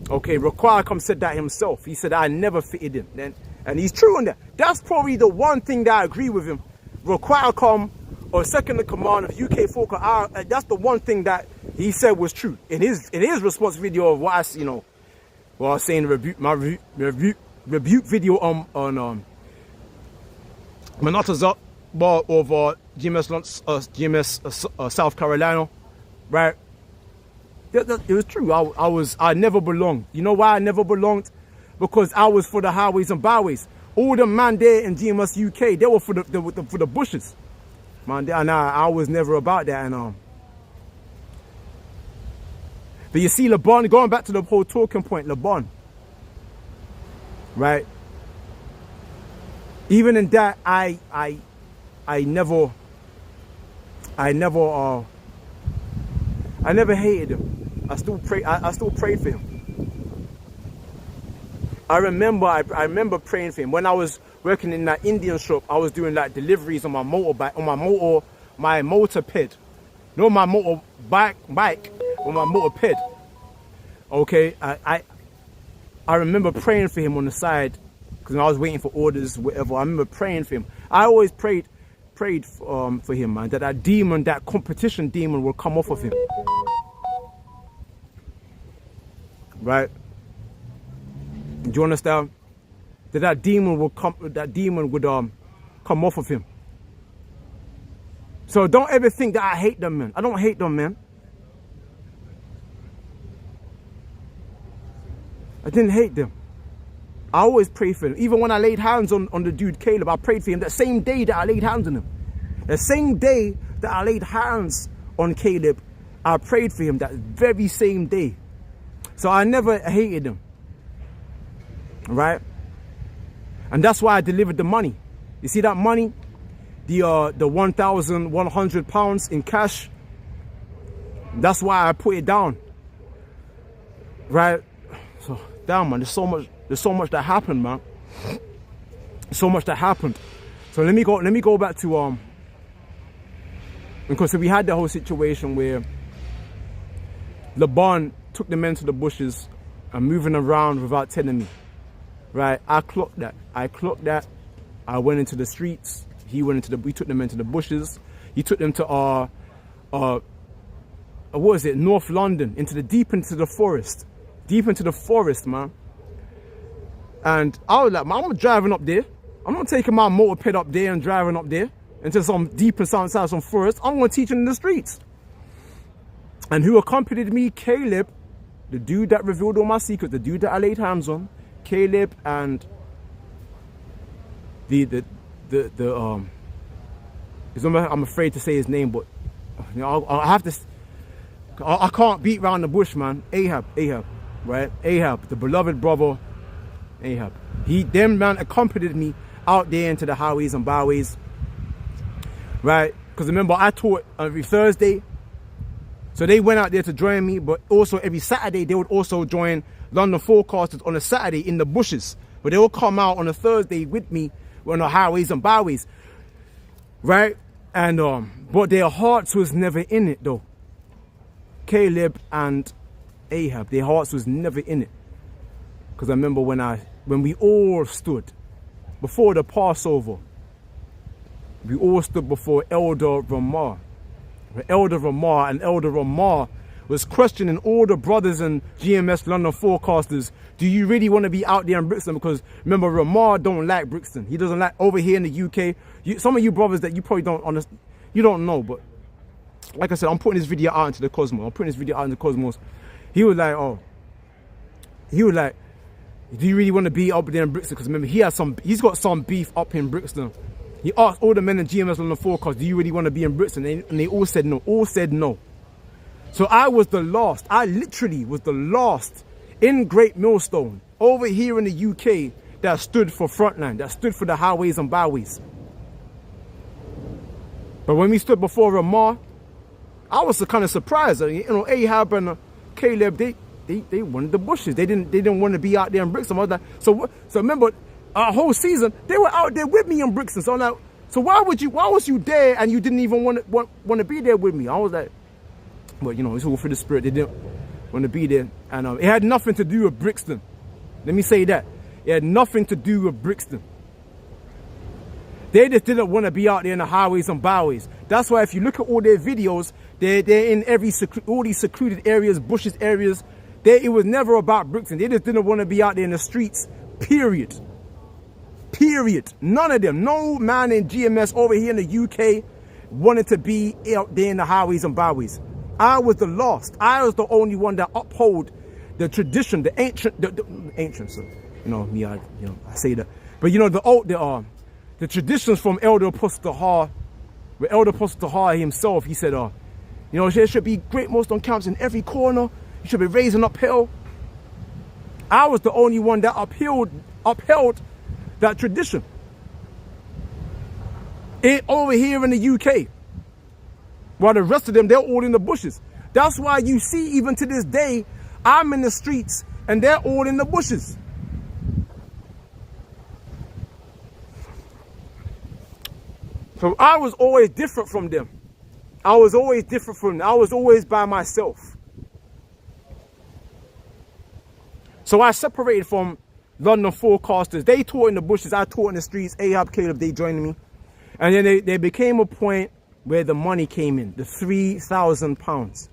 Okay, Raquel said that himself. He said I never fitted in. Then, and he's true on that. That's probably the one thing that I agree with him. Raquel or second in command of UK Folk, that's the one thing that he said was true in his response video of what I what I was saying my rebuke video on Manata's up bar over GMS South Carolina, right? It was true. I never belonged. You know why I never belonged? Because I was for the highways and byways. All the man there in GMS UK, they were for the bushes, man. And I was never about that. And but you see, LeBron, going back to the whole talking point, LeBron, right? Even in that, I never hated him. I still prayed for him. I remember praying for him. When I was working in that Indian shop, I was doing like deliveries on my motorbike, my moped. No, my bike, on my moped. Okay, I remember praying for him on the side, because I was waiting for orders, whatever. I remember praying for him. I always prayed for him, man, that demon, that competition demon will come off of him. Right? Do you understand? That demon would come off of him. So don't ever think that I hate them, man. I don't hate them, man. I didn't hate them. I always prayed for him. Even when I laid hands on the dude Caleb, I prayed for him that same day that I laid hands on him. The same day that I laid hands on Caleb, I prayed for him that very same day. So I never hated him. Right? And that's why I delivered the money. You see that money? The £1,100 in cash. That's why I put it down. Right? So damn, man, there's so much that happened, man. So much that happened. So let me go back to because we had the whole situation where LeBron took the men to the bushes and moving around without telling me. Right? I clocked that. I went into the streets. We took them into the bushes. He took them to what was it? North London, deep into the forest, man. And I was like, man, I'm driving up there. I'm not taking my moped up there and driving up there into some deep inside some forest. I'm going to teach in the streets. And who accompanied me? Caleb, the dude that revealed all my secrets, the dude that I laid hands on. Caleb and I'm afraid to say his name, but you know, I have to. I can't beat around the bush, man. Ahab, right? Ahab, the beloved brother. Ahab. Them man accompanied me out there into the highways and byways, right? Because remember, I taught every Thursday, so they went out there to join me. But also every Saturday, they would also join London Forecasters on a Saturday in the bushes. But they will come out on a Thursday with me on the highways and byways, right? And but their hearts was never in it though. Caleb and Ahab, their hearts was never in it. Because I remember when we all stood before the Passover, we all stood before Elder Ramah. Elder Ramah was questioning all the brothers and GMS London forecasters. Do you really want to be out there in Brixton? Because remember, Ramar don't like Brixton. He doesn't like over here in the UK. Some of you brothers that you probably don't understand, you don't know, but like I said, I'm putting this video out into the cosmos. He was like, do you really want to be up there in Brixton? Because remember, he's got some beef up in Brixton. He asked all the men in GMS London forecast, do you really want to be in Brixton? And they all said no. So I was the last. I literally was the last in Great Millstone over here in the UK that stood for Frontline, that stood for the highways and byways. But when we stood before Ramar, I was kind of surprised. You know, Ahab and Caleb, they wanted the bushes. They didn't want to be out there in Brixton. I was like, so remember, our whole season they were out there with me in Brixton. So I'm like, so why was you there and you didn't even want to be there with me? I was like, but you know, it's all for the spirit. They didn't want to be there, and it had nothing to do with Brixton. Let me say that it had nothing to do with Brixton. They just didn't want to be out there in the highways and byways. That's why if you look at all their videos, they're in all these secluded areas, bushes areas. It was never about Brixton. They just didn't want to be out there in the streets, period. None of them, no man in GMS over here in the UK wanted to be out there in the highways and byways. I was the last. I was the only one that uphold the tradition, the ancient. So, you know me, I say that. But you know the traditions from Elder Apostle Tahar, where Elder Apostle Tahar himself, he said, you know, there should be Great Millstone camps in every corner. You should be raising up hell. I was the only one that upheld that tradition. Over here in the UK. While the rest of them, they're all in the bushes. That's why you see, even to this day, I'm in the streets and they're all in the bushes. So I was always different from them. I was always by myself. So I separated from London forecasters. They taught in the bushes, I taught in the streets. Ahab, Caleb, they joined me. And then there became a point where the money came in, the £3,000.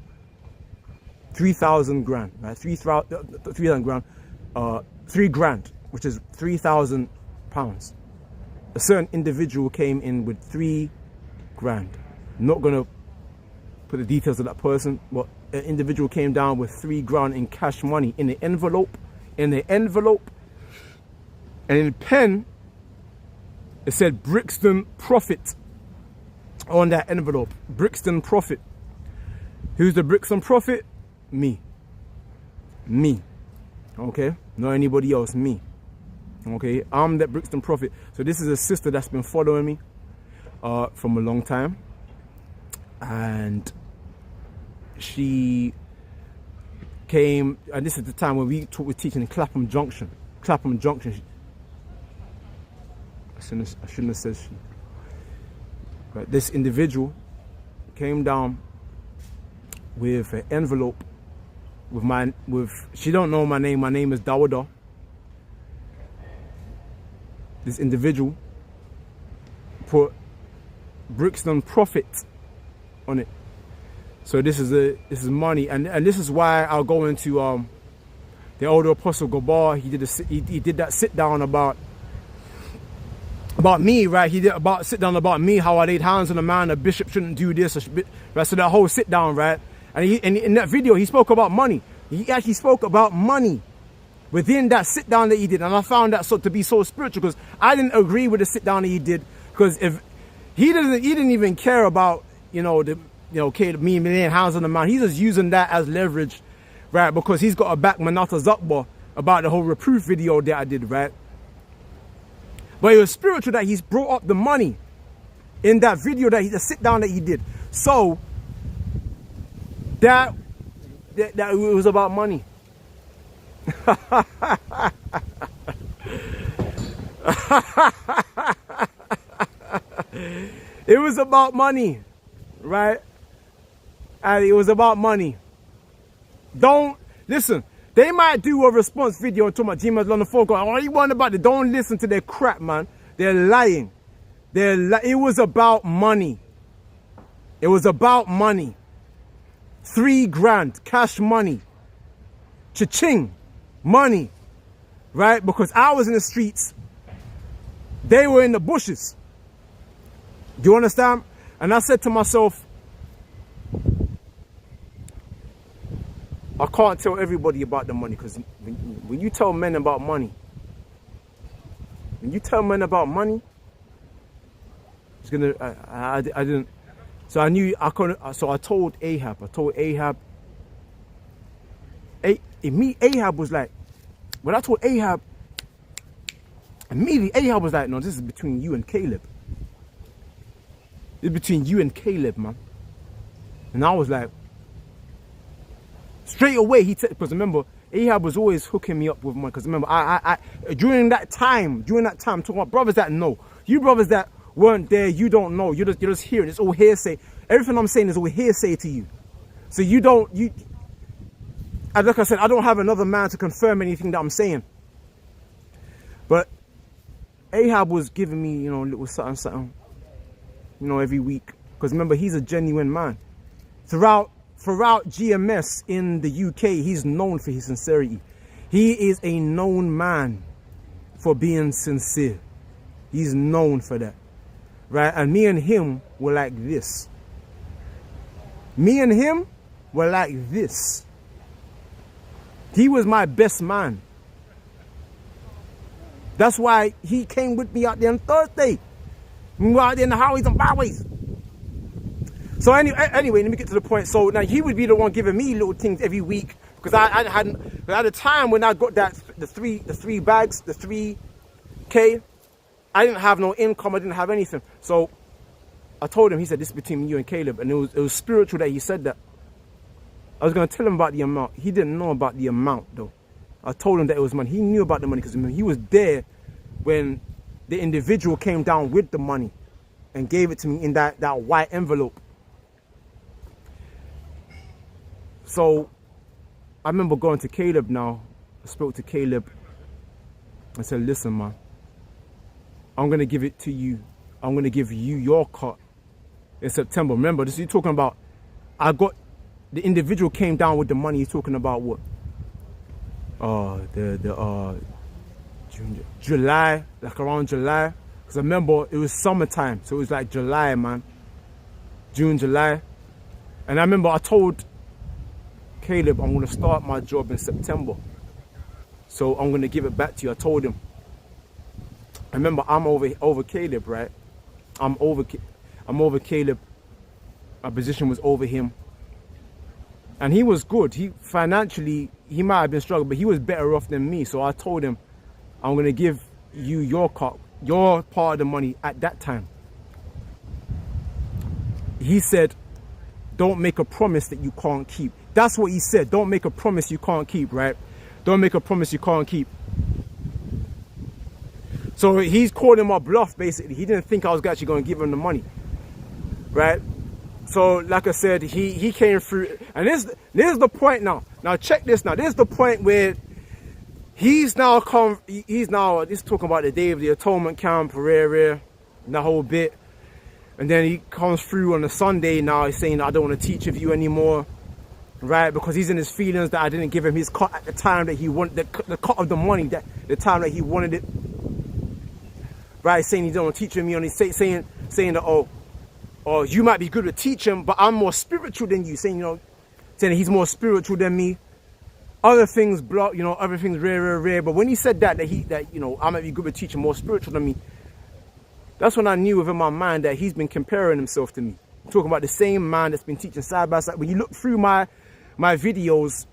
3,000 grand, right? 3,000 grand, 3 grand, which is £3,000. A certain individual came in with 3 grand. I'm not gonna put the details of that person, but an individual came down with 3 grand in cash money in the envelope, and in pen, it said Brixton Profit on that envelope. Brixton Profit. Who's the Brixton Prophet? Me. Okay? Not anybody else. Me. Okay? I'm that Brixton Prophet. So this is a sister that's been following me from a long time. And she came, and this is the time when we were teaching in Clapham Junction. I shouldn't have said she. But this individual came down with an envelope she don't know my name. My name is Dawada. This individual put Brixton Profit on it. So this is money, and this is why I'll go into the older Apostle Gabar. He did that sit down about me, right? He did sit down about me, how I laid hands on a man, a bishop shouldn't do this, right? So that whole sit down, right? And in that video, he spoke about money. He actually spoke about money within that sit down that he did. And I found that to be so spiritual, because I didn't agree with the sit down that he did, because if he didn't even care about, me laying hands on the man. He's just using that as leverage, right? Because he's got to back Manata Zakba about the whole reproof video that I did, right? But it was spiritual that he's brought up the money in that video, the sit down that he did. So that it was about money. It was about money, right? And it was about money. Don't listen. They might do a response video and talk about Gmslondon forecasters. All you want about it? Don't listen to their crap, man. They're lying. It was about money. It was about money. 3 grand cash money. Cha-ching. Money. Right? Because I was in the streets. They were in the bushes. Do you understand? And I said to myself, I can't tell everybody about the money, because when you tell men about money, it's gonna. I didn't. So I knew I couldn't. So I told Ahab. Ahab was like, when I told Ahab, immediately Ahab was like, no, this is between you and Caleb. It's between you and Caleb, man. And I was like, straight away, because remember, Ahab was always hooking me up with money. Because remember, I during that time, talking about brothers that know, you brothers that weren't there, you don't know, you're just hearing. It's all hearsay. Everything I'm saying is all hearsay to you. So like I said, I don't have another man to confirm anything that I'm saying. But Ahab was giving me, a little something, every week. Because remember, he's a genuine man. Throughout GMS in the UK, he's known for his sincerity. He is a known man for being sincere. He's known for that. Right? And me and him were like this. He was my best man. That's why he came with me out there on Thursday. We were out there in the highways and byways. So anyway, let me get to the point. So now he would be the one giving me little things every week, because I hadn't. But at the time when I got the three bags, the 3K, I didn't have no income. I didn't have anything. So I told him. He said, "This is between you and Caleb," and it was spiritual that he said that. I was going to tell him about the amount. He didn't know about the amount though. I told him that it was money. He knew about the money because he was there when the individual came down with the money and gave it to me in that white envelope. So I remember going to Caleb now. I spoke to Caleb. I said, listen, man, I'm going to give it to you. I'm going to give you your cut in September. Remember, this is talking about, the individual came down with the money. He's talking about what? July, like around July. Because I remember it was summertime. So it was like July, man. June, July. And I remember I told Caleb, I'm going to start my job in September. So I'm going to give it back to you. I told him. I remember I'm over Caleb, right? I'm over Caleb. My position was over him. And he was good. He financially, he might have been struggling, but he was better off than me. So I told him, I'm going to give you your cut, your part of the money at that time. He said, don't make a promise that you can't keep. That's what he said. Don't make a promise you can't keep, right? Don't make a promise you can't keep. So he's calling my bluff, basically. He didn't think I was actually going to give him the money, right? So, like I said, he came through. And this is the point now. Now, check this now. This is the point where he's now this is talking about the Day of the Atonement camp, and the whole bit. And then he comes through on a Sunday now. He's saying, I don't want to teach with you anymore. Right? Because he's in his feelings that I didn't give him his cut at the time that he wanted, the cut of the money, that the time that he wanted it. Right? Saying he don't want to teach with me. And he's saying that, oh, you might be good at teaching, but I'm more spiritual than you. Saying that he's more spiritual than me. Other things, other things rare. But when he said that I might be good at teaching, more spiritual than me, that's when I knew within my mind that he's been comparing himself to me. I'm talking about the same man that's been teaching side by side. When you look through my videos,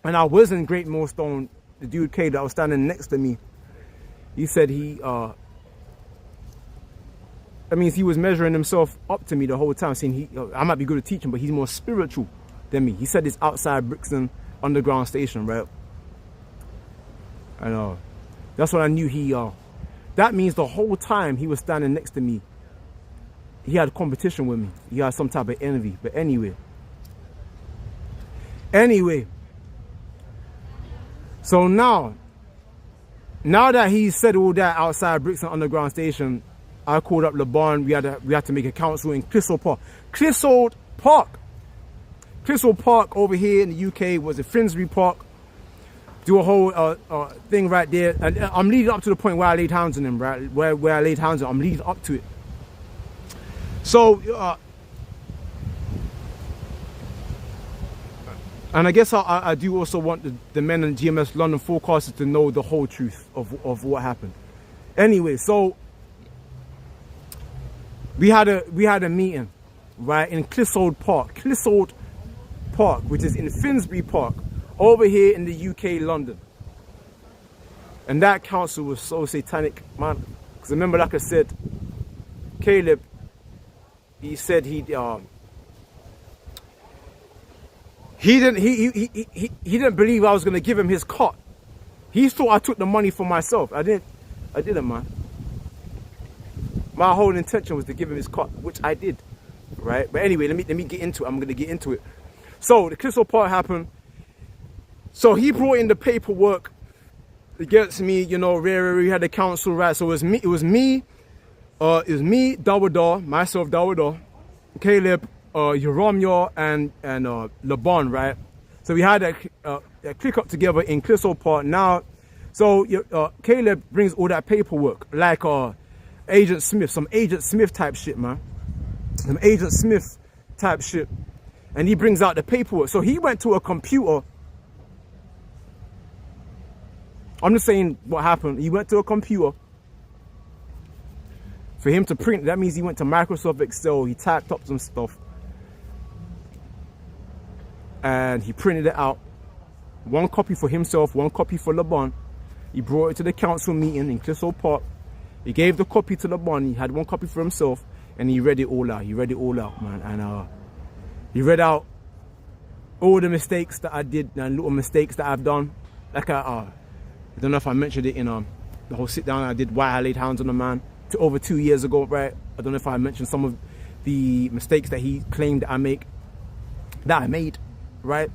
and I was in Great Millstone, the dude K that was standing next to me, he said that means he was measuring himself up to me the whole time, saying I might be good at teaching, but he's more spiritual than me. He said this outside Brixton Underground Station, right? And that's when I knew that means the whole time he was standing next to me, he had competition with me. He had some type of envy. But anyway. So now that he said all that outside Brixton Underground Station, I called up LeBron. We had to make a council in Clissold Park. Clissold Park. Clissold Park over here in the UK was a Finsbury Park. Do a whole thing right there, and I'm leading up to the point where I laid hands on him, right? Where I laid hands on him, I'm leading up to it. So, and I guess I do also want the men in GMS London Forecasters to know the whole truth of what happened. Anyway, so we had a meeting, right, in Clissold Park, which is in Finsbury Park, over here in the UK, London. And that council was so satanic, man. Because remember, like I said, Caleb, he said he didn't believe I was gonna give him his cot. He thought I took the money for myself. I didn't, man. My whole intention was to give him his cot, which I did, right? But anyway, let me get into it. I'm gonna get into it. So the Clissold Park happened. So he brought in the paperwork against me, you know, we had the council, right? So it was me, Dawada, myself, Dawada, Caleb, Yoromyo, and LeBon, right? So we had a click up together in Clissold Park. Now, so Caleb brings all that paperwork, like Agent Smith, some Agent Smith type shit, man. Some Agent Smith type shit. And he brings out the paperwork. So he went to a computer. I'm just saying what happened. He went to a computer for him to print. That means he went to Microsoft Excel. He typed up some stuff and he printed it out. One copy for himself, one copy for LeBon. He brought it to the council meeting in Clissold Park. He gave the copy to LeBon. He had one copy for himself and he read it all out. He read it all out, man. And he read out all the mistakes that I did and little mistakes that I've done. Like I don't know if I mentioned it in the whole sit down I did why I laid hands on a man over 2 years ago, right? I don't know if I mentioned some of the mistakes that he claimed that I made, right?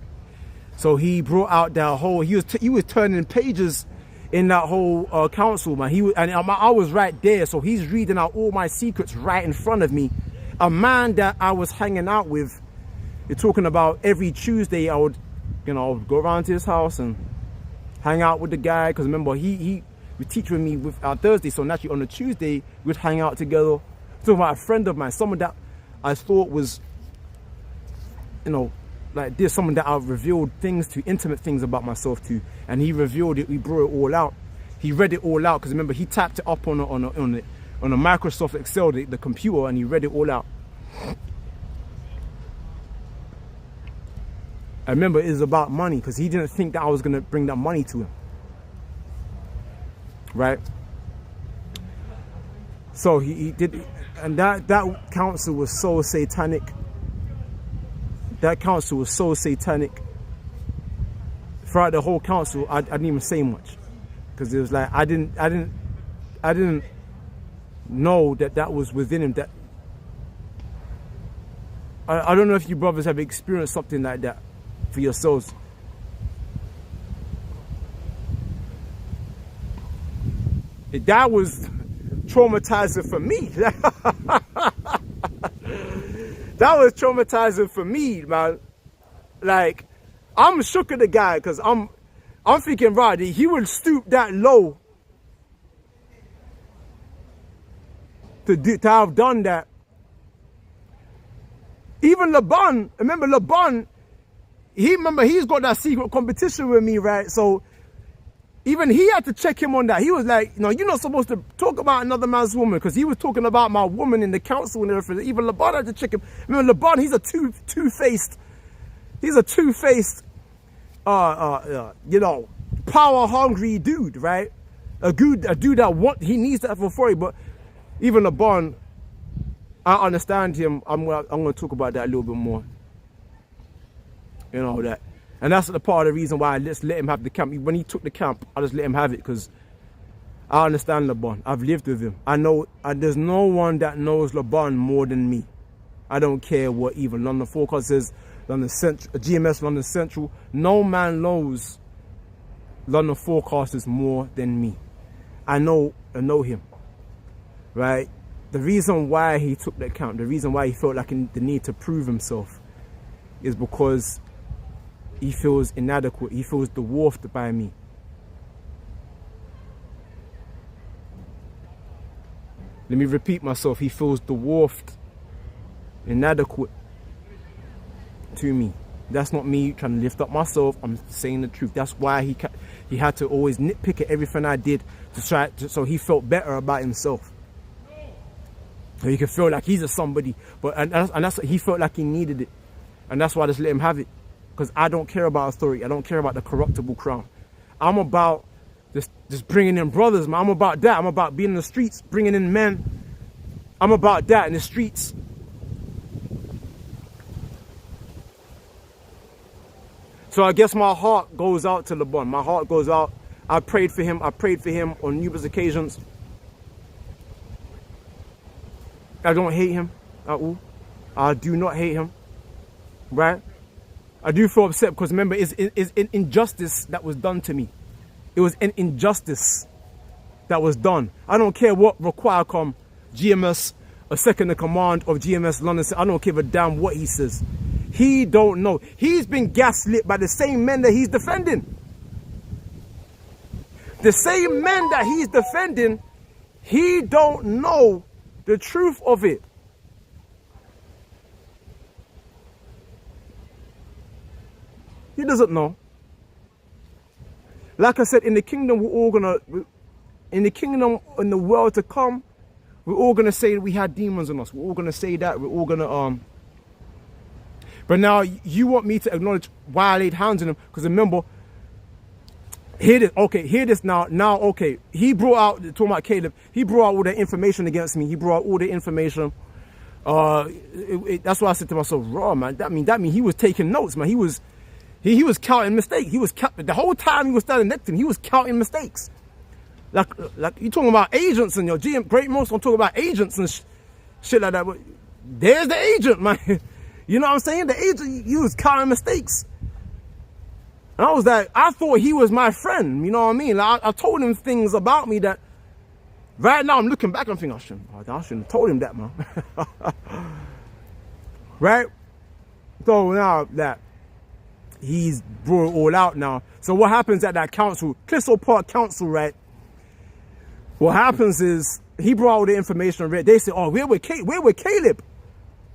So he brought out that whole, he was turning pages in that whole council, man. I was right there, so he's reading out all my secrets right in front of me. A man that I was hanging out with, you're talking about every Tuesday I would go around to his house and hang out with the guy, because remember he would teach with me with our Thursday, so naturally on a Tuesday we'd hang out together. Talking about a friend of mine, someone that I thought was, like this, someone that I revealed things to, intimate things about myself to, and he revealed it. We brought it all out. He read it all out, because remember he tapped it up on a Microsoft Excel, the computer, and he read it all out. I remember it was about money, because he didn't think that I was going to bring that money to him. Right? So he did, and that council was so satanic. That council was so satanic. Throughout the whole council, I didn't even say much, because it was like I didn't know that was within him. That I don't know if you brothers have experienced something like that for yourselves. That was traumatizing for me. That was traumatizing for me, man. Like, I'm shook at the guy, because I'm thinking, right, he would stoop that low to have done that. Even LeBon, remember LeBon, he's got that secret competition with me, right? So even he had to check him on that. He was like, you're not supposed to talk about another man's woman, because he was talking about my woman in the council and everything. Even LeBon had to check him. Remember LeBon, he's a two-faced, power hungry dude, right? A dude that he needs that for it. But even LeBon, I understand him. I'm gonna talk about that a little bit more. That. And that's the part of the reason why I just let him have the camp. When he took the camp, I just let him have it, because I understand LeBon. I've lived with him. I know there's no one that knows LeBon more than me. I don't care what even London Forecasters, London Central, GMS London Central. No man knows London Forecasters more than me. I know him, right? The reason why he took the camp, the reason why he felt like the need to prove himself, is because he feels inadequate. He feels dwarfed by me. Let me repeat myself. He feels dwarfed, inadequate to me. That's not me trying to lift up myself. I'm saying the truth. That's why he had to always nitpick at everything I did so he felt better about himself. So he could feel like he's a somebody. And that's he felt like he needed it. And that's why I just let him have it. Because I don't care about authority. I don't care about the corruptible crown. I'm about just bringing in brothers, man. I'm about that. I'm about being in the streets, bringing in men. I'm about that in the streets. So I guess my heart goes out to LeBron. My heart goes out. I prayed for him. I prayed for him on numerous occasions. I don't hate him at all. I do not hate him. Right? I do feel upset because remember, it's an injustice that was done to me. It was an injustice that was done. I don't care what require come GMS, a second in command of GMS London. I don't give a damn what he says. He don't know. He's been gaslit by the same men that he's defending. The same men that he's defending, he don't know the truth of it. He doesn't know. Like I said, in the kingdom, we're all gonna, in the kingdom, in the world to come, we're all gonna say that we had demons in us. We're all gonna say that. We're all gonna But now you want me to acknowledge why I laid hands on him, because remember, hear this. Okay, hear this now. Now, okay, he brought out, talking about Caleb. He brought out all the information against me. He brought out all the information. That's why I said to myself, raw man. That mean he was taking notes, man. He was counting mistakes. He was the whole time he was standing next to him. He was counting mistakes. Like you talking about agents and your GM. Great most don't talk about agents and shit like that. But there's the agent, man. You know what I'm saying? The agent, he was counting mistakes. And I was like, I thought he was my friend. You know what I mean? Like I told him things about me that right now I'm looking back and thinking, I shouldn't have told him that, man. Right? So now that he's brought it all out now. So what happens at that council, Clissold Park Council, right? What happens is he brought all the information. They say, oh, we're with Caleb.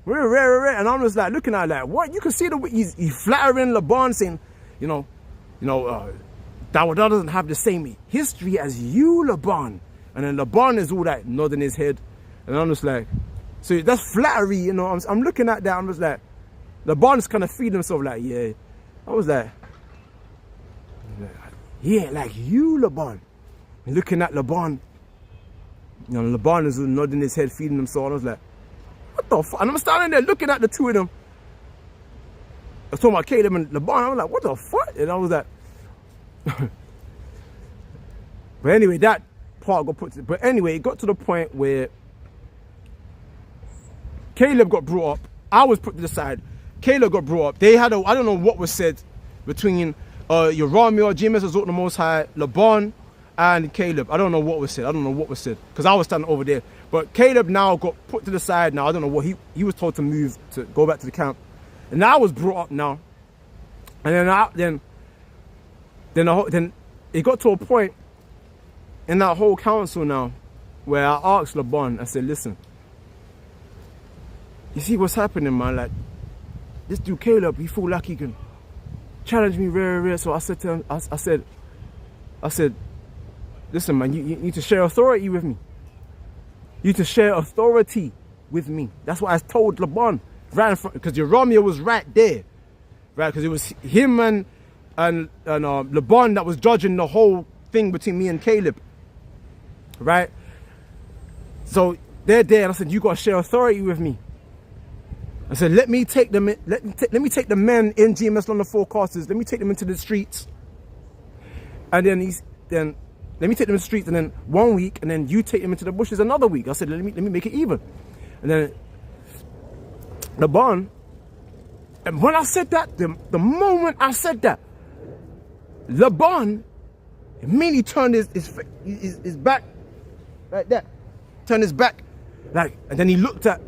We're rare. And I'm just like looking at that. What? You can see he's flattering LeBron, saying, that doesn't have the same history as you, LeBron. And then LeBron is all that nodding his head. And I'm just like, so that's flattery, you know. I'm looking at that. I'm just like, LeBron's kind of feeding himself like, yeah. I was like, yeah, like you, LeBron. And looking at LeBron. You know, LeBron is nodding his head, feeding himself. I was like, what the fuck? And I'm standing there looking at the two of them. I was talking about Caleb and LeBron. I was like, what the fuck? And I was like, but anyway, that part got put to, but anyway, it got to the point where Caleb got brought up. I was put to the side. Caleb got brought up. They had I don't know what was said between Yoramio, GMS Resort the Most High, LeBron, and Caleb. I don't know what was said. Because I was standing over there. But Caleb now got put to the side now. I don't know what he was told to move, to go back to the camp. And I was brought up now. And then it got to a point in that whole council now where I asked LeBron, I said, listen, you see what's happening, man? Like, this dude Caleb, he feel like he can challenge me very. So I said to him, I said, listen, man, you need to share authority with me. You need to share authority with me. That's what I told LeBron right in front, because Romeo was right there, right? Because it was him and LeBron that was judging the whole thing between me and Caleb, right? So they're there, and I said, you gotta share authority with me. I said, let me take the men in Gmslondonforecasters. Let me take them into the streets, and then let me take them in the streets, and then 1 week, and then you take them into the bushes another week. I said, let me make it even. And then LeBron, and when I said that, the moment I said that, LeBron immediately turned his back like that, turned his back, like, and then he looked at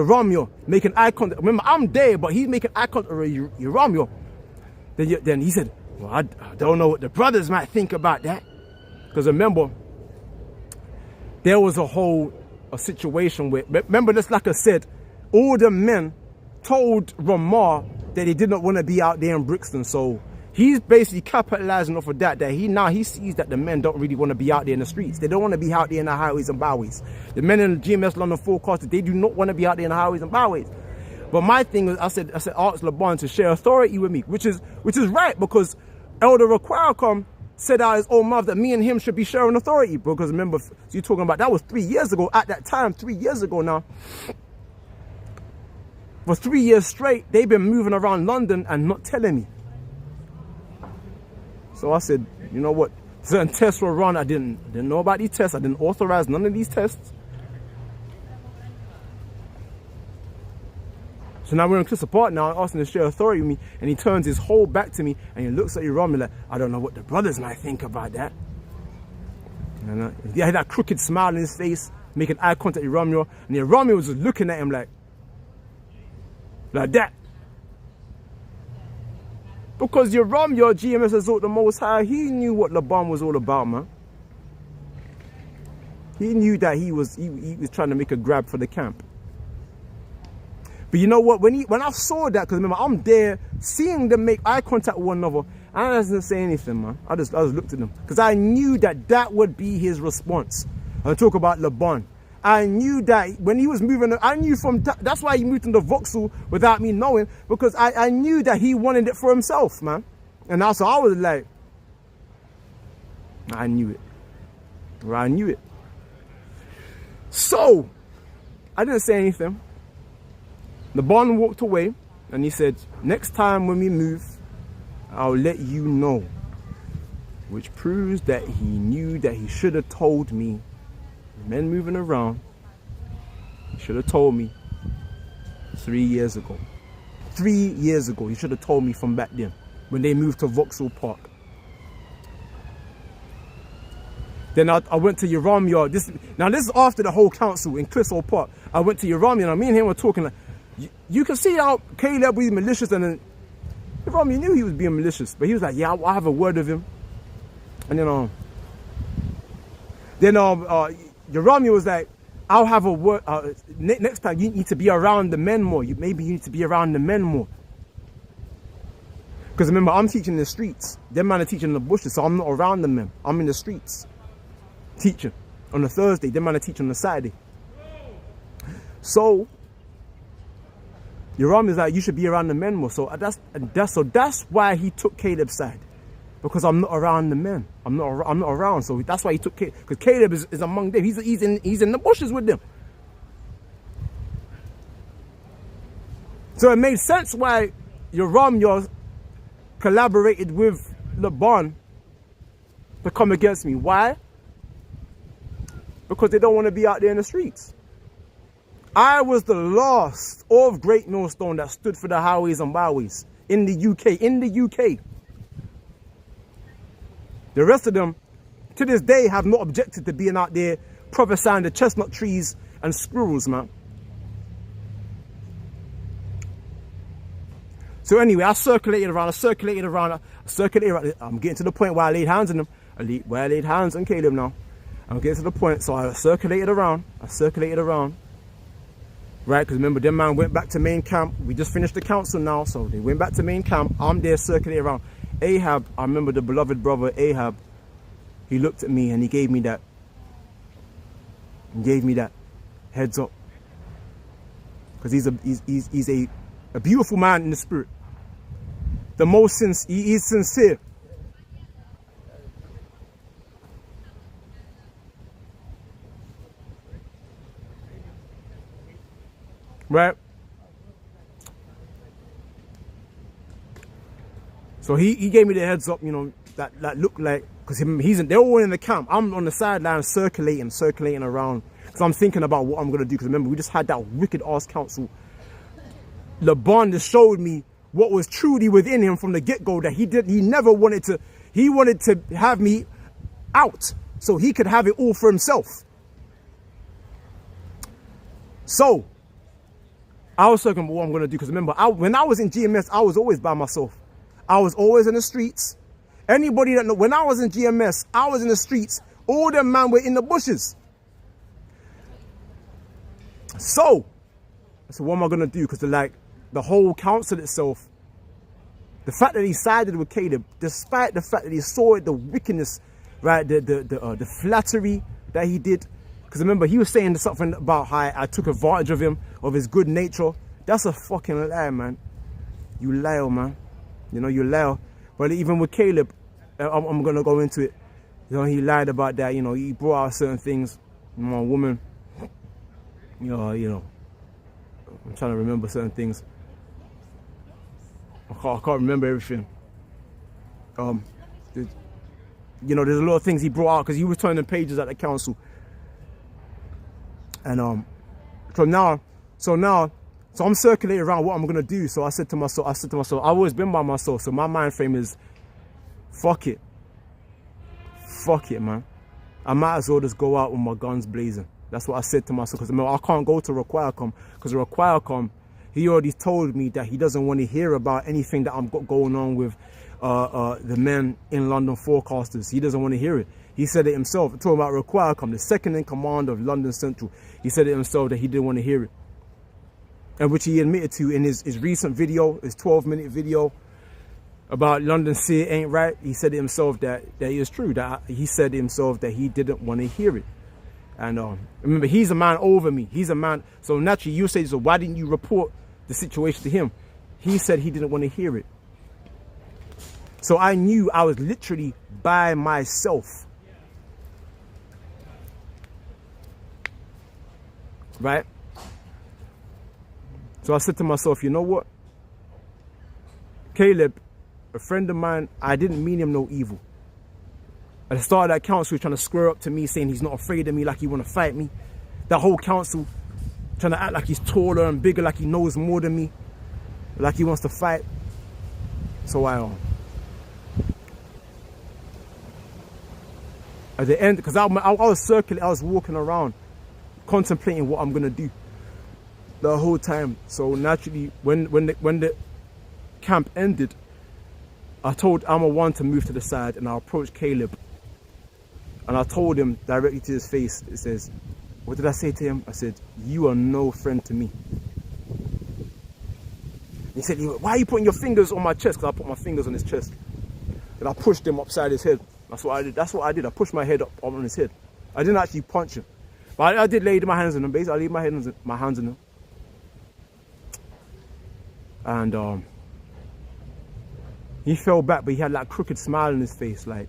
Romeo making eye contact. Remember, I'm there, but he's making eye contact with Romeo. Then he said, well, I don't know what the brothers might think about that. Because remember, there was a situation where, remember, just like I said, all the men told Ramar that he did not want to be out there in Brixton. So he's basically capitalizing off of that he sees that the men don't really want to be out there in the streets. They don't want to be out there in the highways and byways. The men in Gmslondonforecasters, they do not want to be out there in the highways and byways. But my thing was, I said, ask LeBron to share authority with me, which is right, because Elder Raquarcom said out his own mouth that me and him should be sharing authority. Because remember, so you're talking about, that was 3 years ago. At that time, 3 years ago now. For 3 years straight, they've been moving around London and not telling me. So I said, you know what? Certain tests were run. I didn't know about these tests. I didn't authorize none of these tests. So now we're in Clissold Park now, asking to share authority with me, and he turns his whole back to me and he looks at Romeo like, I don't know what the brothers might think about that. And he had that crooked smile on his face, making eye contact with Romeo, and Romeo was just looking at him like that. Because Romeo, GMS Resort the Most High, he knew what LeBron was all about, man. He knew that he was trying to make a grab for the camp. But you know what? When I saw that, because remember, I'm there seeing them make eye contact with one another, I didn't say anything, man. I just looked at them, because I knew that would be his response. I talk about LeBron. I knew that when he was moving, I knew that's why he moved into Vauxhall without me knowing, because I knew that he wanted it for himself, man. And also I was like, I knew it. I knew it. So I didn't say anything. LeBron walked away and he said, next time when we move, I'll let you know. Which proves that he knew that he should have told me. Men moving around, he should have told me 3 years ago. 3 years ago, he should have told me from back then, when they moved to Vauxhall Park. Then I went to Romeo. This is after the whole council in Clissold Park. I went to Romeo, and me and him were talking like, you can see how Caleb was malicious, and then Romeo knew he was being malicious, but he was like, yeah, I'll have a word with him. And then Romeo was like, I'll have a word, next time you need to be around the men more. Maybe you need to be around the men more. Because remember, I'm teaching in the streets. Them man are teaching in the bushes, so I'm not around the men. I'm in the streets teaching on a Thursday. Them man are teaching on a Saturday. So Yoram is like, you should be around the men more. So that's why he took Caleb's side, because I'm not around the men. I'm not around. So that's why he took Caleb, because Caleb is among them. He's in the bushes with them. So it made sense why Yoram collaborated with LeBron to come against me. Why? Because they don't want to be out there in the streets. I was the last of Great Millstone that stood for the highways and byways in the UK. In the UK. The rest of them, to this day, have not objected to being out there prophesying the chestnut trees and squirrels, man. So anyway, I circulated around. I'm getting to the point where I laid hands on them. Where I laid hands on Caleb now. I'm getting to the point, so I circulated around. Right, because remember, them man went back to main camp. We just finished the council now, so they went back to main camp. I'm there circulating around. Ahab, I remember the beloved brother Ahab. He looked at me and he gave me that. Heads up. Because he's a beautiful man in the spirit. He is sincere. Right? So he gave me the heads up, that looked like, because they're all in the camp. I'm on the sideline circulating around, because I'm thinking about what I'm going to do. Because remember, we just had that wicked ass council. LeBron just showed me what was truly within him from the get-go, that he never wanted to, he wanted to have me out so he could have it all for himself. So I was talking about what I'm going to do, because remember, when I was in GMS, I was always by myself. I was always in the streets. Anybody that know, when I was in GMS, I was in the streets. All them man were in the bushes. So what am I going to do? Because the whole council itself, the fact that he sided with Caleb, despite the fact that he saw the wickedness, right, the flattery that he did. Because remember, he was saying something about how I took advantage of him, of his good nature. That's a fucking lie, man. You liar, man. You know, you liar. But even with Caleb, I'm going to go into it. You know, he lied about that. You know, he brought out certain things. My woman, you know, I'm trying to remember certain things. I can't remember everything. You know, there's a lot of things he brought out because he was turning pages at the council. And so I'm circulating around what I'm gonna do. So I said to myself, I've always been by myself. So my mind frame is, fuck it, man. I might as well just go out with my guns blazing. That's what I said to myself, because I can't go to Requirecom, because Requirecom, he already told me that he doesn't want to hear about anything that I'm got going on with the men in London Forecasters. He doesn't want to hear it. He said it himself, talking about Requirecom, the second in command of London Central. He said it himself that he didn't want to hear it. And which he admitted to in his recent video, his 12-minute video about London City ain't right. He said it himself that it is true. That he said himself that he didn't want to hear it. And remember, he's a man over me. He's a man. So naturally, you say, so why didn't you report the situation to him? He said he didn't want to hear it. So I knew I was literally by myself. Right? So I said to myself, you know what? Caleb, a friend of mine, I didn't mean him no evil. At the start of that council, he was trying to square up to me, saying he's not afraid of me, like he want to fight me. That whole council, trying to act like he's taller and bigger, like he knows more than me, like he wants to fight. So at the end, because I was circling, I was walking around, contemplating what I'm gonna do the whole time. So naturally, when the camp ended, I told Amma one to move to the side, and I approached Caleb, and I told him directly to his face. It says, what did I say to him? I said, you are no friend to me. He said, why are you putting your fingers on my chest? Because I put my fingers on his chest. And I pushed him upside his head. That's what I did. I pushed my head up on his head. I didn't actually punch him. But I did lay my hands on him. Basically, I laid my hands on him. And he fell back, but he had like crooked smile on his face, like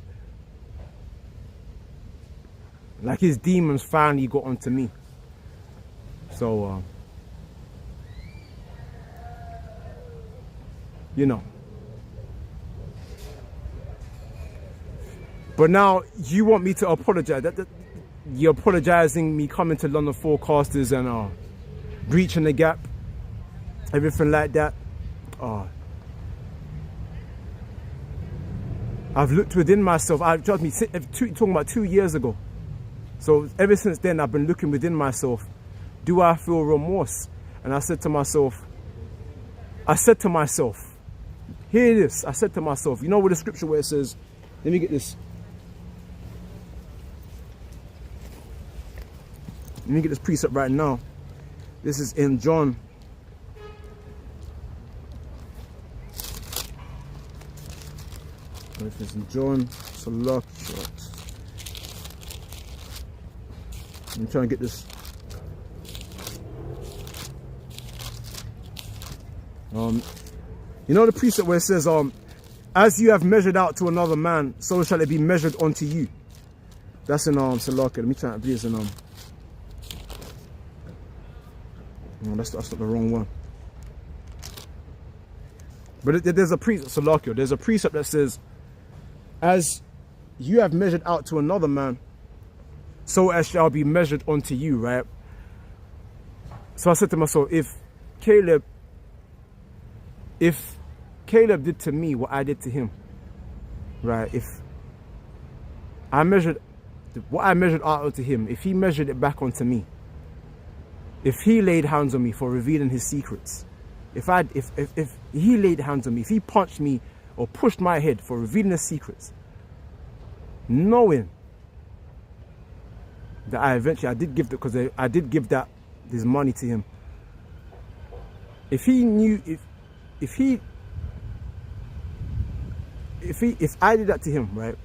his demons finally got onto me. So you know. But now you want me to apologize. You're apologizing me coming to London Forecasters and breaching the gap, everything like that. I've looked within myself. Trust me, talking about 2 years ago. So ever since then, I've been looking within myself. Do I feel remorse? And I said to myself, here it is. I said to myself, you know what the scripture where it says, let me get this. Let me get this precept right now. This is in John. If it's in John, it's a lock shot. I'm trying to get this. You know the precept where it says, as you have measured out to another man, so shall it be measured unto you. That's in Salaka. Let me try to be as in no, that's not the wrong one. But there's a precept, Salakio. There's a precept that says, as you have measured out to another man, so as shall be measured unto you, right? So I said to myself, if Caleb did to me what I did to him, right? If I measured what I measured out to him, if he measured it back onto me, if he laid hands on me for revealing his secrets, if he laid hands on me, if he punched me or pushed my head for revealing his secrets, knowing that I did give that, because I did give that this money to him. If he knew, if I did that to him, right?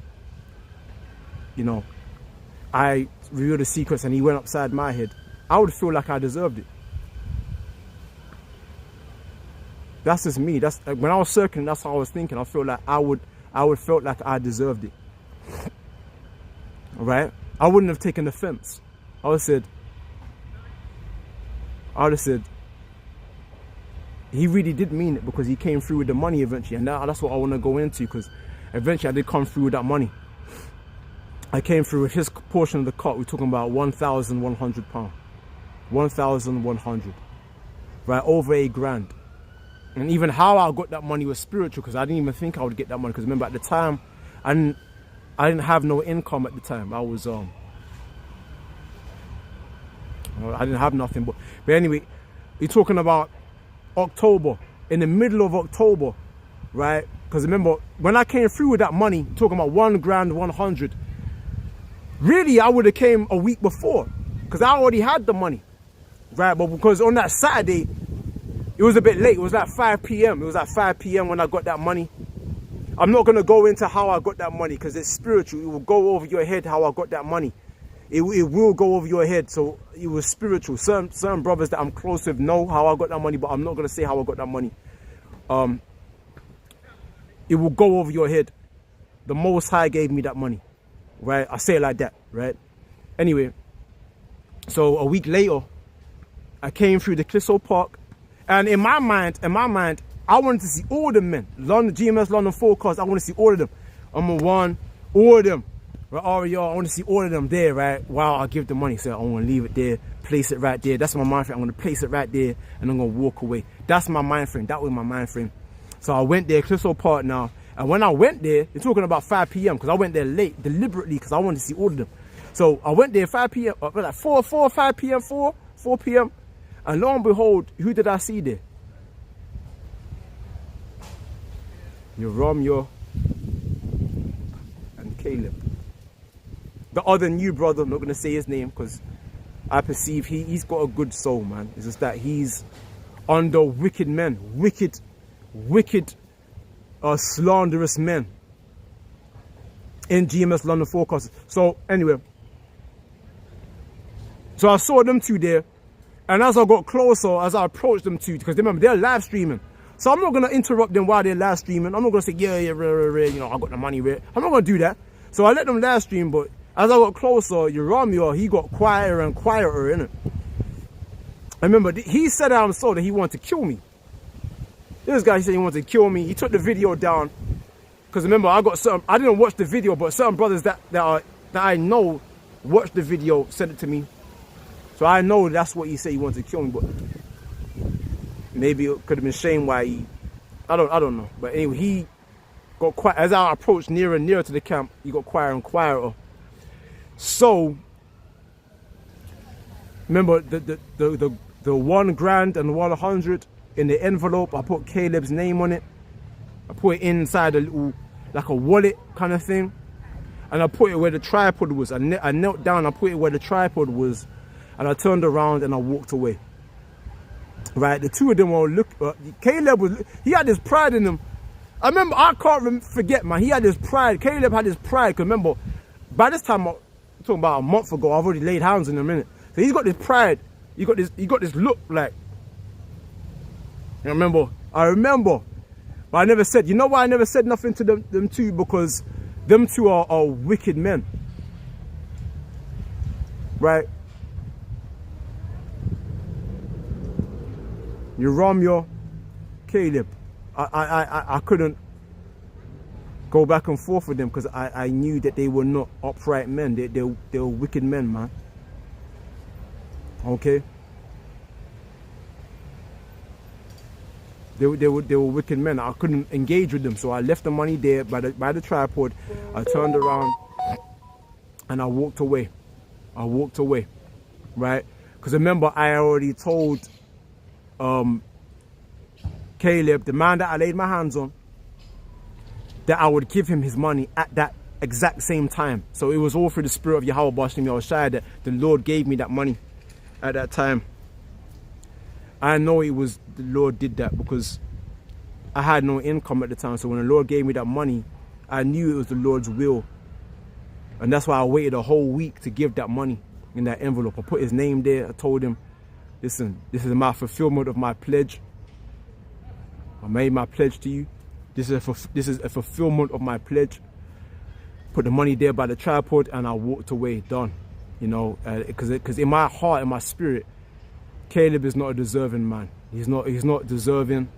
You know, I revealed the secrets and he went upside my head, I would feel like I deserved it. That's just me. That's when I was circling. That's how I was thinking. I feel like I would felt like I deserved it. All right. I wouldn't have taken offense. I would have said, he really did mean it, because he came through with the money eventually, and that's what I want to go into, because eventually I did come through with that money. I came through with his portion of the cut. We're talking about £1,100, 1,100, right, over £8,000. And even how I got that money was spiritual, because I didn't even think I would get that money. Because remember, at the time, I didn't have no income at the time. I didn't have nothing. But anyway, you're talking about October, in the middle of October, right? Because remember, when I came through with that money, talking about £1,100, really I would have came a week before, because I already had the money, right? But because on that Saturday, it was a bit late. It was like 5 p.m. It was like 5 p.m. when I got that money. I'm not going to go into how I got that money, because it's spiritual. It will go over your head how I got that money. It will go over your head. So it was spiritual. Certain brothers that I'm close with know how I got that money, but I'm not going to say how I got that money. It will go over your head. The Most High gave me that money, right? I say it like that, right? Anyway, so a week later, I came through the Clissold Park. And in my mind, I wanted to see all the men. Gmslondonforecasters, I want to see all of them. All of them. Right, RER, I want to see all of them there, right? Wow, I give the money. So I want to leave it there, place it right there. That's my mind frame. I'm going to place it right there, and I'm going to walk away. That's my mind frame. That was my mind frame. So I went there, Clissold Park now. And when I went there, you're talking about 5 p.m. because I went there late, deliberately, because I wanted to see all of them. So I went there 5 p.m., like 4 or 5 p.m., 4 p.m. And lo and behold, who did I see there? Romeo and Caleb. The other new brother, I'm not going to say his name, because I perceive he's got a good soul, man. It's just that he's under wicked men, wicked, slanderous men in Gmslondonforecasters. So anyway, so I saw them two there. And as I got closer, as I approached them too, because remember, they're live streaming. So I'm not going to interrupt them while they're live streaming. I'm not going to say, yeah, you know, I got the money, right? I'm not going to do that. So I let them live stream, but as I got closer, Romeo, he got quieter and quieter, innit? I remember, he said out so that he wanted to kill me. This guy, he said he wanted to kill me. He took the video down. Because remember, I didn't watch the video, but certain brothers that I know watched the video, sent it to me. So I know that's what he said, he wanted to kill me, but maybe it could have been shame why I don't know. But anyway, he got quiet. As I approached nearer and nearer to the camp, he got quieter and quieter. So remember the £1,000 and 100 in the envelope, I put Caleb's name on it. I put it inside a little, like a wallet kind of thing. And I put it where the tripod was. I knelt down, I put it where the tripod was. And I turned around and I walked away. Right, the two of them were Caleb he had this pride in him. I remember, I can't forget, man. He had this pride. Caleb had this pride. Cause remember, by this time, I'm talking about a month ago, I've already laid hands on him, innit? So he's got this pride. He got this look like. I remember. But I never said. You know why I never said nothing to them two? Because them two are wicked men. Right. Romeo, Caleb, I couldn't go back and forth with them because I knew that they were not upright men. They were wicked men, man. Okay? They were wicked men. I couldn't engage with them, so I left the money there by the tripod. I turned around and I walked away. Right? Because remember, I already told Caleb, the man that I laid my hands on, that I would give him his money at that exact same time. So it was all through the spirit of Yahweh Bashim Yahushai that the Lord gave me that money at that time. I know it was the Lord did that because I had no income at the time. So when the Lord gave me that money, I knew it was the Lord's will. And that's why I waited a whole week to give that money in that envelope. I put his name there. I told him, listen, this is my fulfillment of my pledge. I made my pledge to you. This is a fulfillment of my pledge. Put the money there by the tripod and I walked away, done. You know, because in my heart, in my spirit, Caleb is not a deserving man. He's not deserving.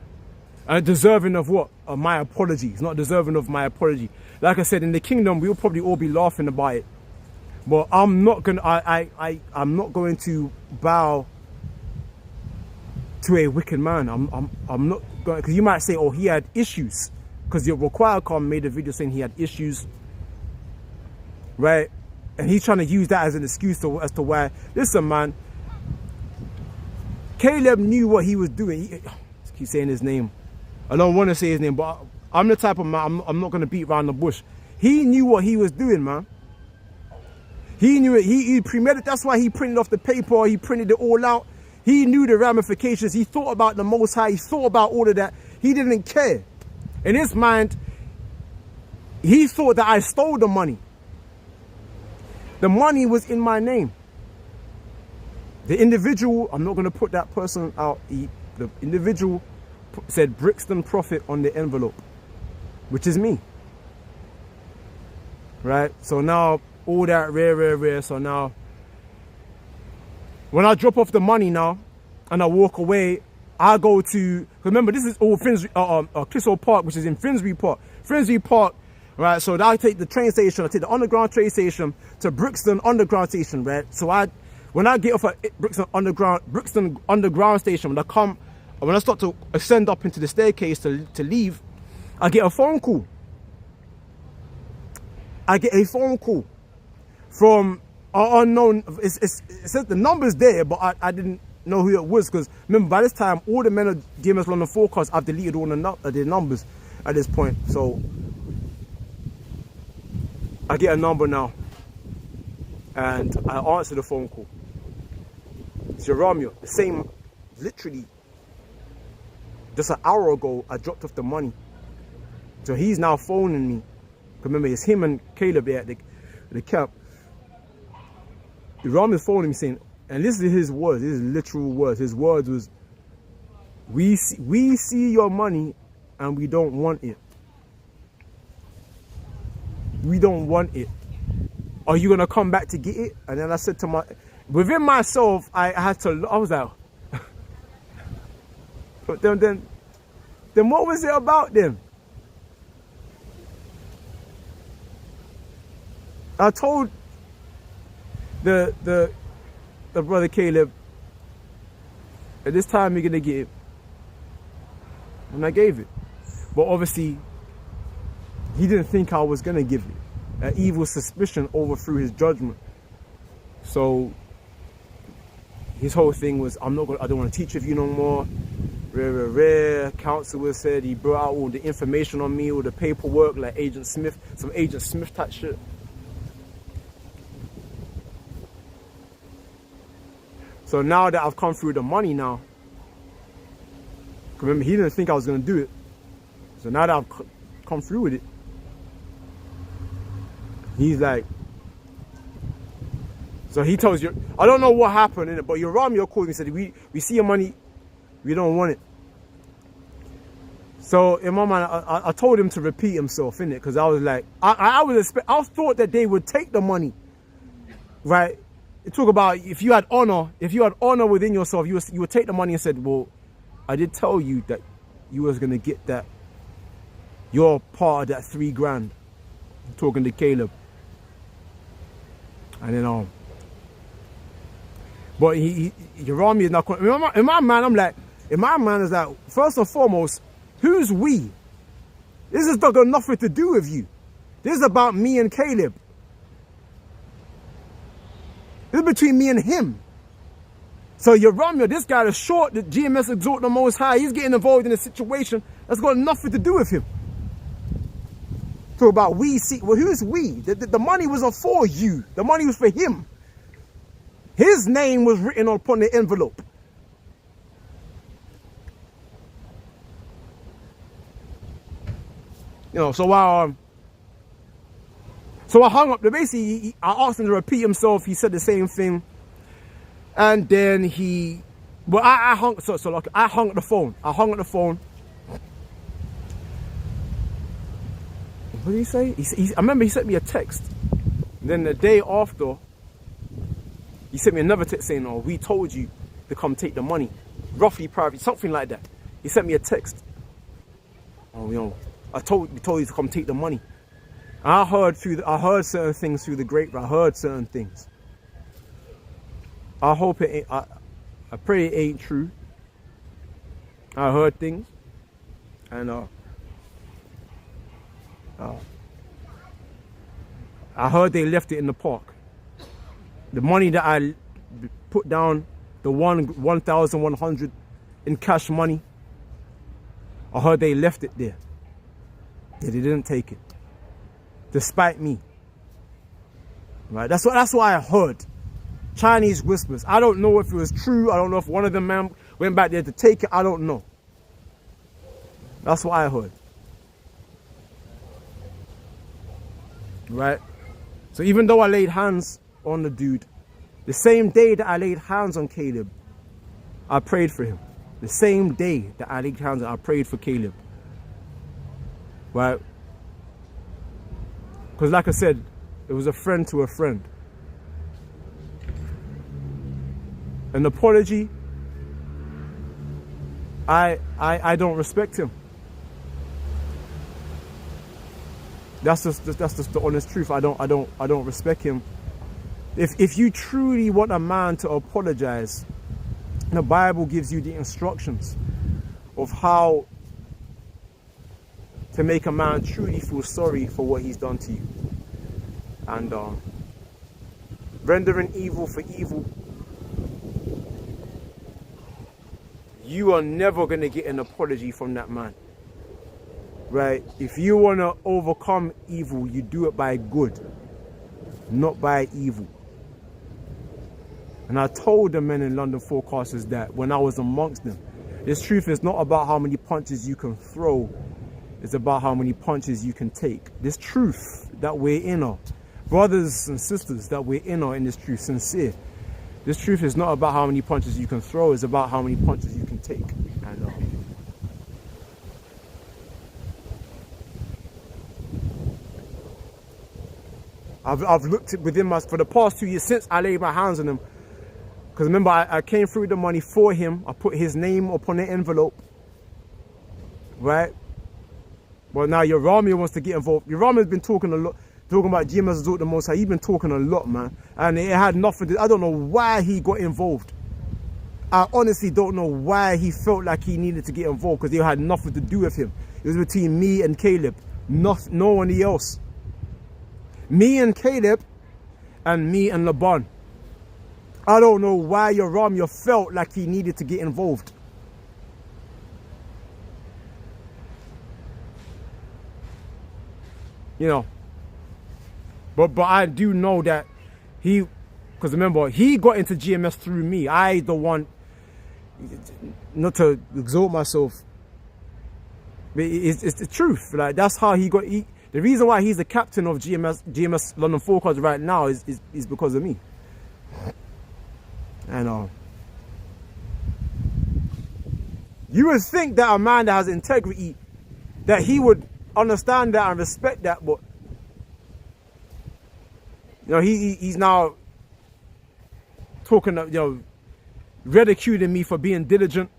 Deserving of what? Of my apology. He's not deserving of my apology. Like I said, in the kingdom, we'll probably all be laughing about it. But I'm not gonna. I'm not going to bow to a wicked man. I'm not going, because you might say, oh, he had issues, because your Require.com made a video saying he had issues, right? And he's trying to use that as an excuse as to why. Listen, man. Caleb knew what he was doing. I keep saying his name. I don't want to say his name, but I'm the type of man, I'm not going to beat around the bush. He knew what he was doing, man. He knew it. He premeditated. That's why he printed off the paper. He printed it all out. He knew the ramifications. He thought about the Most High. He thought about all of that. He didn't care. In his mind, he thought that I stole the money. The money was in my name. The individual, I'm not going to put that person out. The individual said Brixton Prophet on the envelope, which is me. Right? So now, all that rare. So now, when I drop off the money now, and I walk away, I go to, remember this is all Clissold Park, which is in Finsbury Park. Finsbury Park, right? So I take the train station, I take the underground train station to Brixton Underground Station, right? So when I get off at Brixton Underground Station, when I start to ascend up into the staircase to leave, I get a phone call. From an unknown. It says the number's there, but I didn't know who it was, because remember, by this time, all the men of Gmslondonforecasters, I've deleted all their numbers at this point. So I get a number now, and I answer the phone call. It's Jeromeo, the same, literally, just an hour ago, I dropped off the money. So he's now phoning me. Remember, it's him and Caleb there at the camp. Ram is phoning me saying, and this is his words, this is literal words. His words was, we see your money and we don't want it. We don't want it. Are you going to come back to get it? And then I said to within myself, I was like, but then what was it about them? I told the brother Caleb, at this time you're gonna get it, and I gave it. But obviously, he didn't think I was gonna give it. An evil suspicion overthrew his judgment. So his whole thing was, I don't want to teach with you no more. Rare. Counselor said he brought out all the information on me, all the paperwork, like Agent Smith, some Agent Smith type shit. So now that I've come through the money now, remember, he didn't think I was going to do it. So now that I've come through with it, he's like, so he tells you, I don't know what happened in it, but Romeo called me and said, we see your money, we don't want it. So in my mind, I told him to repeat himself, innit? Because I was like, I thought that they would take the money, right? It talk about if you had honor within yourself, you would take the money and said, well, I did tell you that you was gonna get that, your part of that $3 grand. I'm talking to Caleb. And then but Jerome is not. In my mind, I'm like, in my mind is like, first and foremost, who's we? This has got nothing to do with you. This is about me and Caleb. This is between me and him. So Romeo, this guy is short, the GMS exhort the Most High, he's getting involved in a situation that's got nothing to do with him. Talk about we see, well, who's we? The money wasn't for you. The money was for him. His name was written upon the envelope. You know, so I hung up. Basically, I asked him to repeat himself. He said the same thing, and then I hung. Like, I hung up the phone. I hung up the phone. What did he say? I remember he sent me a text. And then the day after, he sent me another text saying, "Oh, we told you to come take the money." Roughly, probably something like that. He sent me a text. Oh, you know, we told you to come take the money. I heard certain things through the grapevine. I heard certain things. I hope it ain't. I pray it ain't true. I heard things, and I heard they left it in the park. The money that I put down, the 1,100 in cash money, I heard they left it there. Yeah, they didn't take it, despite me. Right? That's what I heard. Chinese whispers. I don't know if it was true. I don't know if one of them man went back there to take it. I don't know. That's what I heard. Right? So even though I laid hands on the dude, the same day that I laid hands on Caleb, I prayed for him. The same day that I laid hands on, I prayed for Caleb. Right? Because like I said, it was a friend to a friend. An apology, I don't respect him. That's just the honest truth. I don't respect him. If you truly want a man to apologize, the Bible gives you the instructions of how to make a man truly feel sorry for what he's done to you. And rendering evil for evil, you are never going to get an apology from that man. Right? If you want to overcome evil, you do it by good, not by evil. And I told the men in London Forecasters that when I was amongst them, this truth is not about how many punches you can throw, it's about how many punches you can take. This truth that we're in on, brothers and sisters that we're in on in this truth, sincere. This truth is not about how many punches you can throw, it's about how many punches you can take. And I've looked within for the past 2 years since I laid my hands on him. Because remember, I came through the money for him. I put his name upon the envelope. Right? Well, now Yorami wants to get involved. Yorami has been talking a lot, talking about Gmslondonforecasters the most. He's been talking a lot, man. And it had nothing to, I don't know why he got involved. I honestly don't know why he felt like he needed to get involved, because it had nothing to do with him. It was between me and Caleb, no one else. Me and Caleb, and me and Laban. I don't know why Yorami felt like he needed to get involved. You know. But I do know that he, because remember, he got into GMS through me. I the one, not to exalt myself, but it's the truth. Like, that's how he got, the reason why he's the captain of Gmslondonforecasters right now is because of me. And you would think that a man that has integrity, that he would understand that and respect that, but you know, he's now talking, you know, ridiculing me for being diligent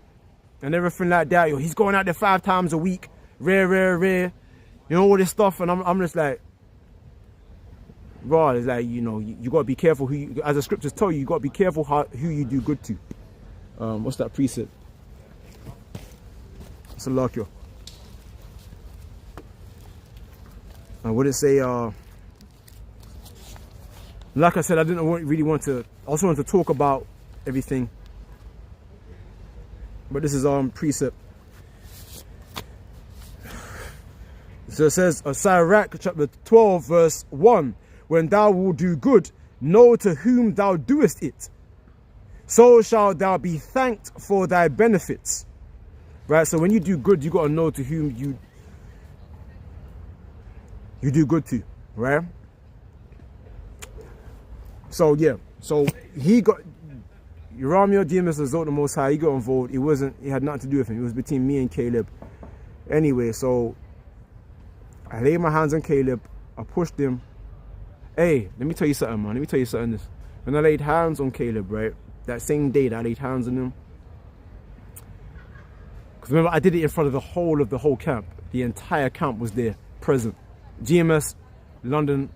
and everything like that. Yo, he's going out there 5 times a week, rare, you know, all this stuff, and I'm just like, bro, it's like, you know, you got to be careful who you, as the scriptures tell you, you got to be careful who you do good to. What's that precept? It's a lock, yo. What it say? Like I said, I didn't really want to. I also wanted to talk about everything. but this is precept. So it says, Sirach chapter 12 verse 1, when thou wilt do good, know to whom thou doest it, so shalt thou be thanked for thy benefits. Right, so when you do good, you got to know to whom you do good to, right? So yeah, so he got, Ramio, James, the Most High, he got involved. It had nothing to do with him. It was between me and Caleb. Anyway, so I laid my hands on Caleb. I pushed him. Hey, let me tell you something, man. Let me tell you something. When I laid hands on Caleb, right, that same day that I laid hands on him, because remember, I did it in front of the whole camp. The entire camp was there, present. GMS, London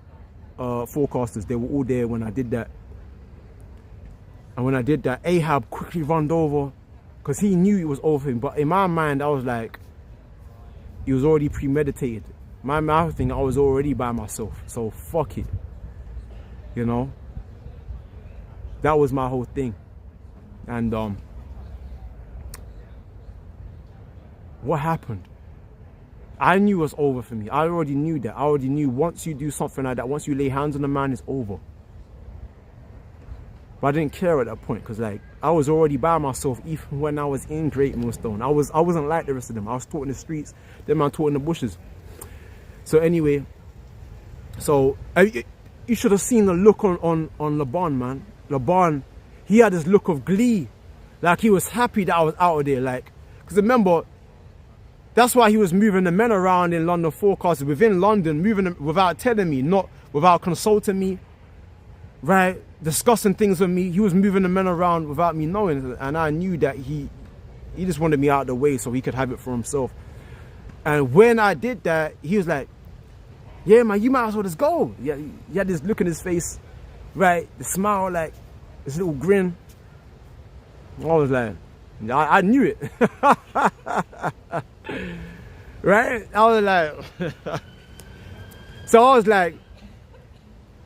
forecasters, they were all there when I did that. And when I did that, Ahab quickly runned over because he knew it was over him. But in my mind, I was like, it was already premeditated. My mouth thing, I was already by myself. So fuck it. You know? That was my whole thing. And what happened? I knew it was over for me. I already knew that. I already knew once you do something like that, once you lay hands on a man, it's over. But I didn't care at that point because, like, I was already by myself even when I was in Great Millstone. I wasn't like the rest of them. I was taught in the streets, then man taught in the bushes. So anyway, so you should have seen the look on Laban, man. Laban, he had this look of glee, like he was happy that I was out of there. Like, because remember, that's why he was moving the men around in London forecasters, within London, moving them without telling me, not without consulting me, right? Discussing things with me. He was moving the men around without me knowing, and I knew that he just wanted me out of the way so he could have it for himself. And when I did that, he was like, yeah, man, you might as well just go. Yeah, he had this look in his face, right? The smile, like this little grin. I was like, I knew it. Right? I was like, so I was like,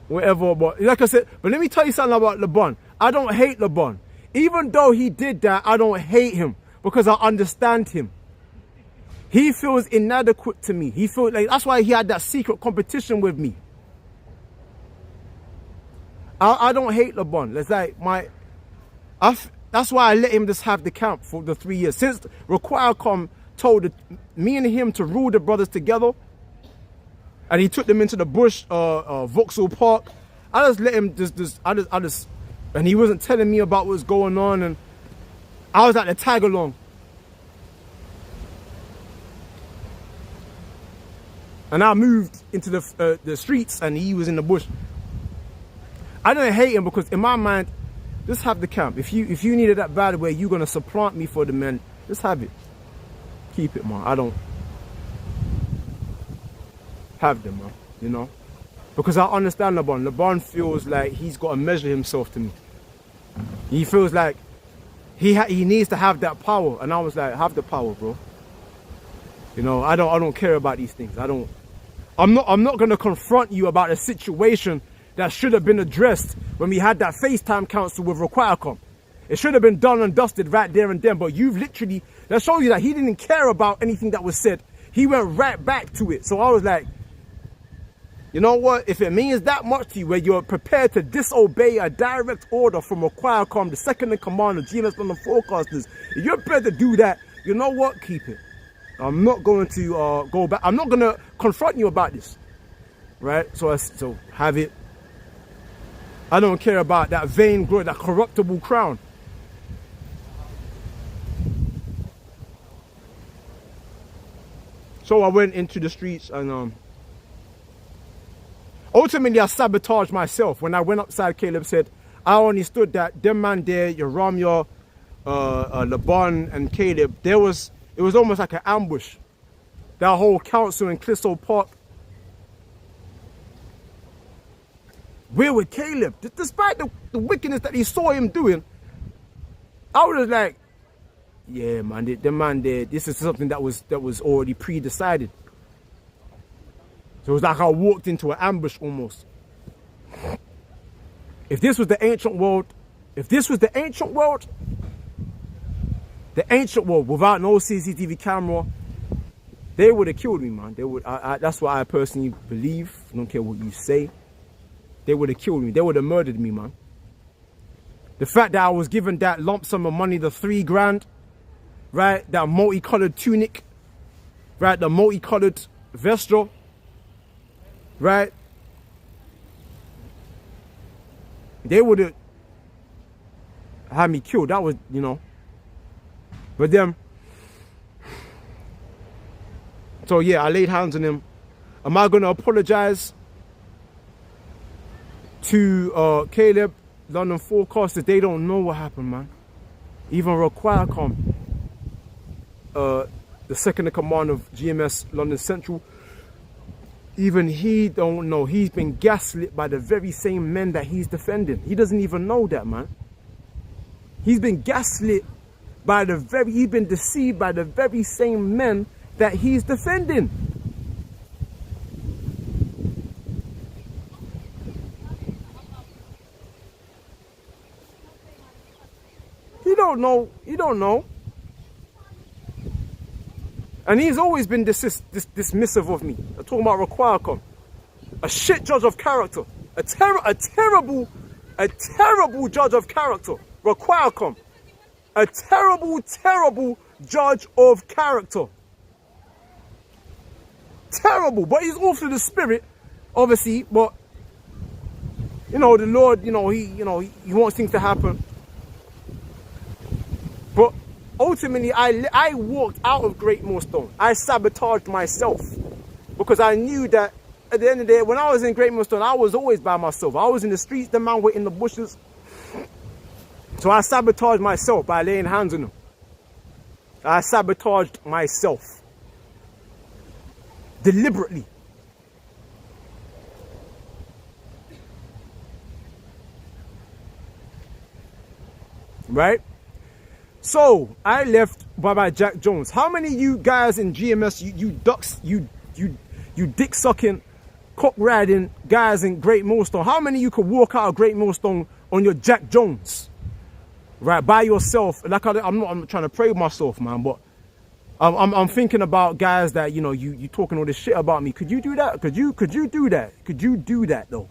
whatever. But like I said, but let me tell you something about Laban. I don't hate Laban. Even though he did that, I don't hate him because I understand him. He feels inadequate to me. He feels like, that's why he had that secret competition with me. I don't hate Laban. It's like that's why I let him just have the camp for the 3 years. Since Requirecom told me and him to rule the brothers together, and he took them into the bush, Clissold Park, I just let him I just, and he wasn't telling me about what's going on, and I was at the tag along. And I moved into the streets, and he was in the bush. I didn't hate him because in my mind, just have the camp. If you need it that bad where you're gonna supplant me for the men, just have it. Keep it, man. I don't have them, man. You know, because I understand Laban. Laban feels like he's got to measure himself to me. He feels like he needs to have that power, and I was like, have the power, bro. You know, I don't care about these things. I'm not gonna confront you about a situation that should have been addressed when we had that FaceTime council with Requirecom. It should have been done and dusted right there and then, but you've literally, that shows you that he didn't care about anything that was said. He went right back to it. So I was like, you know what? If it means that much to you, where you're prepared to disobey a direct order from Requirecom, the second in command of Gmslondonforecasters, if you're prepared to do that, you know what? Keep it. I'm not going to go back. I'm not going to confront you about this, right? So have it. I don't care about that vain glory, that corruptible crown. So I went into the streets and ultimately I sabotaged myself. When I went upside, Caleb said, I only stood that them man there, Ramya, Laban and Caleb, it was almost like an ambush. That whole council in Clissold Park. We're with Caleb. Despite the wickedness that he saw him doing, I was like, yeah, man, the man there, this is something that was already pre-decided. So it was like I walked into an ambush almost. If this was the ancient world, The ancient world, without no CCTV camera, they would have killed me, man. They would. That's what I personally believe. I don't care what you say. They would have killed me. They would have murdered me, man. The fact that I was given that lump sum of money, the $3,000, right? That multicolored tunic, right? The multicolored vesture, right? They would have had me killed. That was, you know. But then, so yeah, I laid hands on him. Am I going to apologize to Caleb, London Forecasters? They don't know what happened, man. Even Raquacom, the second in command of GMS London Central, even he don't know. He's been gaslit by the very same men that he's defending. He doesn't even know that, man. He's been gaslit by he's been deceived by the very same men that he's defending. He don't know. He don't know. And he's always been dismissive of me. I'm talking about Raquacom. A shit judge of character. A terrible judge of character. Raquacom. A terrible judge of character. Terrible. But he's all through the spirit, obviously. But, you know, the Lord, he wants things to happen. But ultimately, I walked out of Great Millstone. I sabotaged myself because I knew that at the end of the day, when I was in Great Millstone, I was always by myself. I was in the streets, the man were in the bushes. So I sabotaged myself by laying hands on them. I sabotaged myself deliberately. Right? So I left by Jack Jones. How many of you guys in GMS, you dick sucking, cock riding guys in Great Millstone? How many of you could walk out of Great Millstone on your Jack Jones, right, by yourself? Like I'm not trying to praise myself, man, but I'm thinking about guys that you talking all this shit about me. Could you do that? Could you do that? Could you do that though?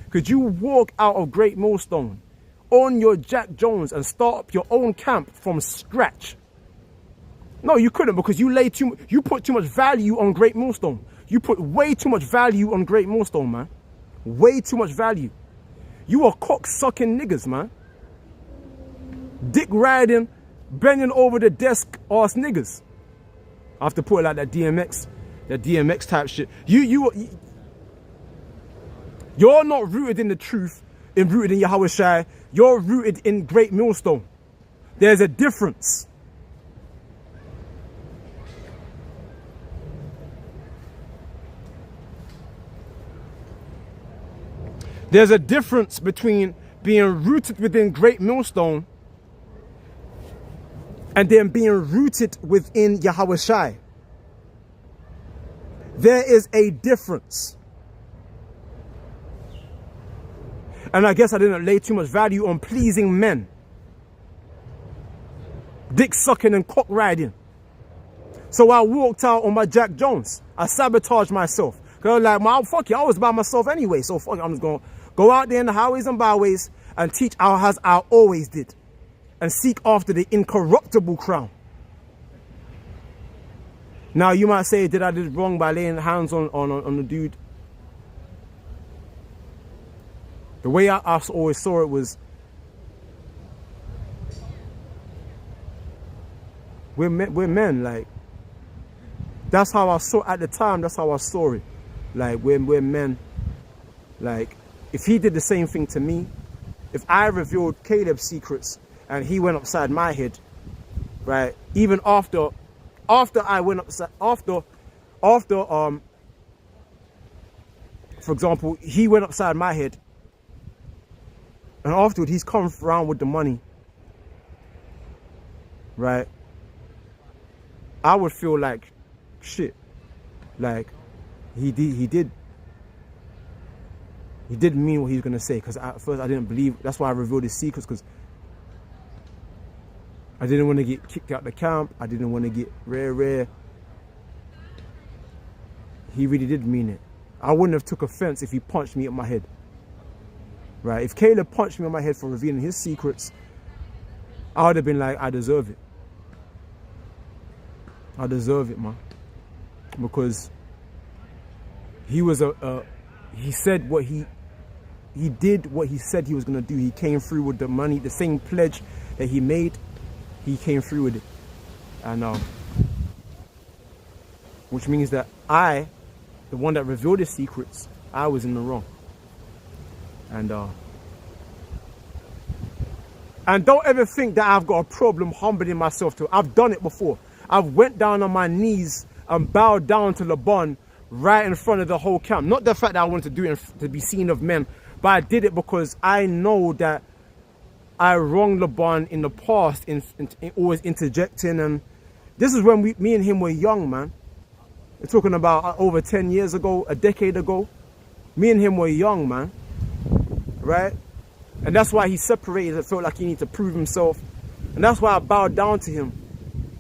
Could you walk out of Great Millstone on your Jack Jones and start up your own camp from scratch? No, you couldn't, because you put too much value on Great Millstone. You put way too much value on Great Millstone, man. Way too much value. You are cock-sucking niggas, man. Dick riding, bending over the desk ass niggas. I have to put it like that DMX type shit. You're not rooted in the truth, rooted in Yahweh Shai. You're rooted in Great Millstone. There's a difference. There's a difference between being rooted within Great Millstone and then being rooted within Yahweh Shai. There is a difference. And I guess I didn't lay too much value on pleasing men. Dick sucking and cock riding. So I walked out on my Jack Jones. I sabotaged myself. Cause I was like, man, fuck it, I was by myself anyway. So fuck it, I'm just going to go out there in the highways and byways and teach as I always did. And seek after the incorruptible crown. Now you might say, did I do wrong by laying hands on the dude? The way I always saw it was, we're men, like, that's how I saw at the time, that's how I saw it. Like, we're men. Like, if he did the same thing to me, if I revealed Caleb's secrets and he went upside my head, right, even after I went upside, for example, he went upside my head, and afterward, he's come around with the money, right? I would feel like shit. Like, he did mean what he was going to say. Because at first, I didn't believe. That's why I revealed his secrets. Because I didn't want to get kicked out the camp. I didn't want to get rare. He really did mean it. I wouldn't have took offense if he punched me in my head. Right? If Caleb punched me on my head for revealing his secrets, I would have been like, I deserve it. I deserve it, man. Because he was he said what he did what he said he was going to do. He came through with the money, the same pledge that he made. He came through with it. And which means that I, the one that revealed his secrets, I was in the wrong. And don't ever think that I've got a problem humbling myself to it. I've done it before. I've went down on my knees and bowed down to Laban right in front of the whole camp. Not the fact that I wanted to do it to be seen of men, but I did it because I know that I wronged Laban in the past in always interjecting. And this is when me and him were young, man. We're talking about over 10 years ago, a decade ago. Me and him were young, man. Right? And that's why he separated. It felt like he needed to prove himself. And that's why I bowed down to him,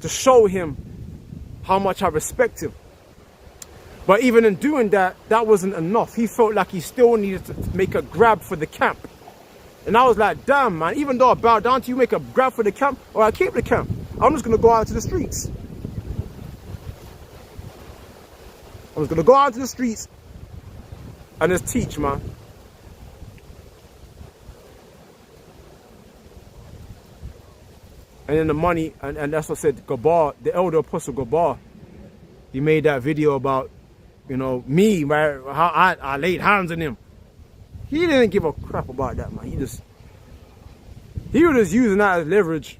to show him how much I respect him. But even in doing that, that wasn't enough. He felt like he still needed to make a grab for the camp. And I was like, damn, man, even though I bowed down to you, make a grab for the camp, or I keep the camp. I'm just going to go out to the streets. I was going to go out to the streets and just teach, man. And then the money, and that's what I said, Gabar, the elder apostle Gabar, he made that video about, you know, me, right, how I laid hands on him. He didn't give a crap about that, man. He was just using that as leverage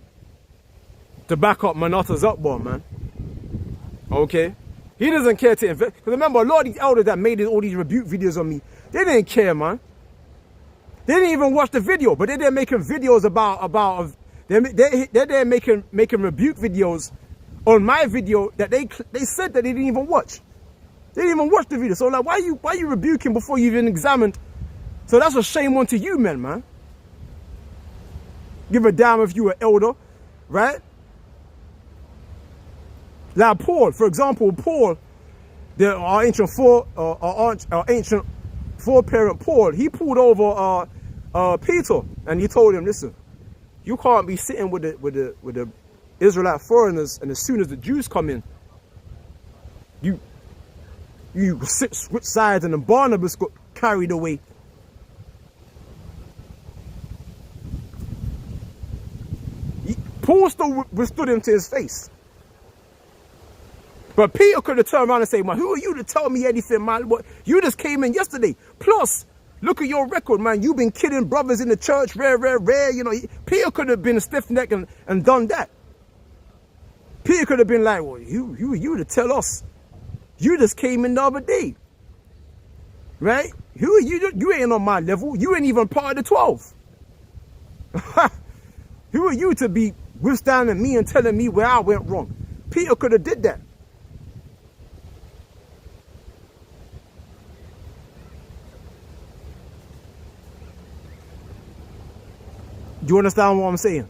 to back up Manasseh's upboard, man. Okay? He doesn't care to invest. Because remember, a lot of these elders that made all these rebuke videos on me, they didn't care, man. They didn't even watch the video, but they're there making videos about they're there making rebuke videos on my video that they said that they didn't even watch. They didn't even watch the video. So like, why are you rebuking before you even examined? So that's a shame onto you, man. Give a damn if you an elder, right? Like Paul, for example, Paul, our ancient foreparent Paul, he pulled over Peter and he told him, listen, you can't be sitting with the Israelite foreigners, and as soon as the Jews come in, you switch sides, and then Barnabas got carried away. Paul still withstood him to his face. But Peter could have turned around and said, man, who are you to tell me anything, man? What, you just came in yesterday. Plus, look at your record, man. You've been kidding brothers in the church, rare. You know, Peter could have been a stiff neck and done that. Peter could have been like, well, who are you to tell us? You just came in the other day. Right? Who are you? You ain't on my level. You ain't even part of the 12. Who are you to be withstanding me and telling me where I went wrong? Peter could have did that. Do you understand what I'm saying?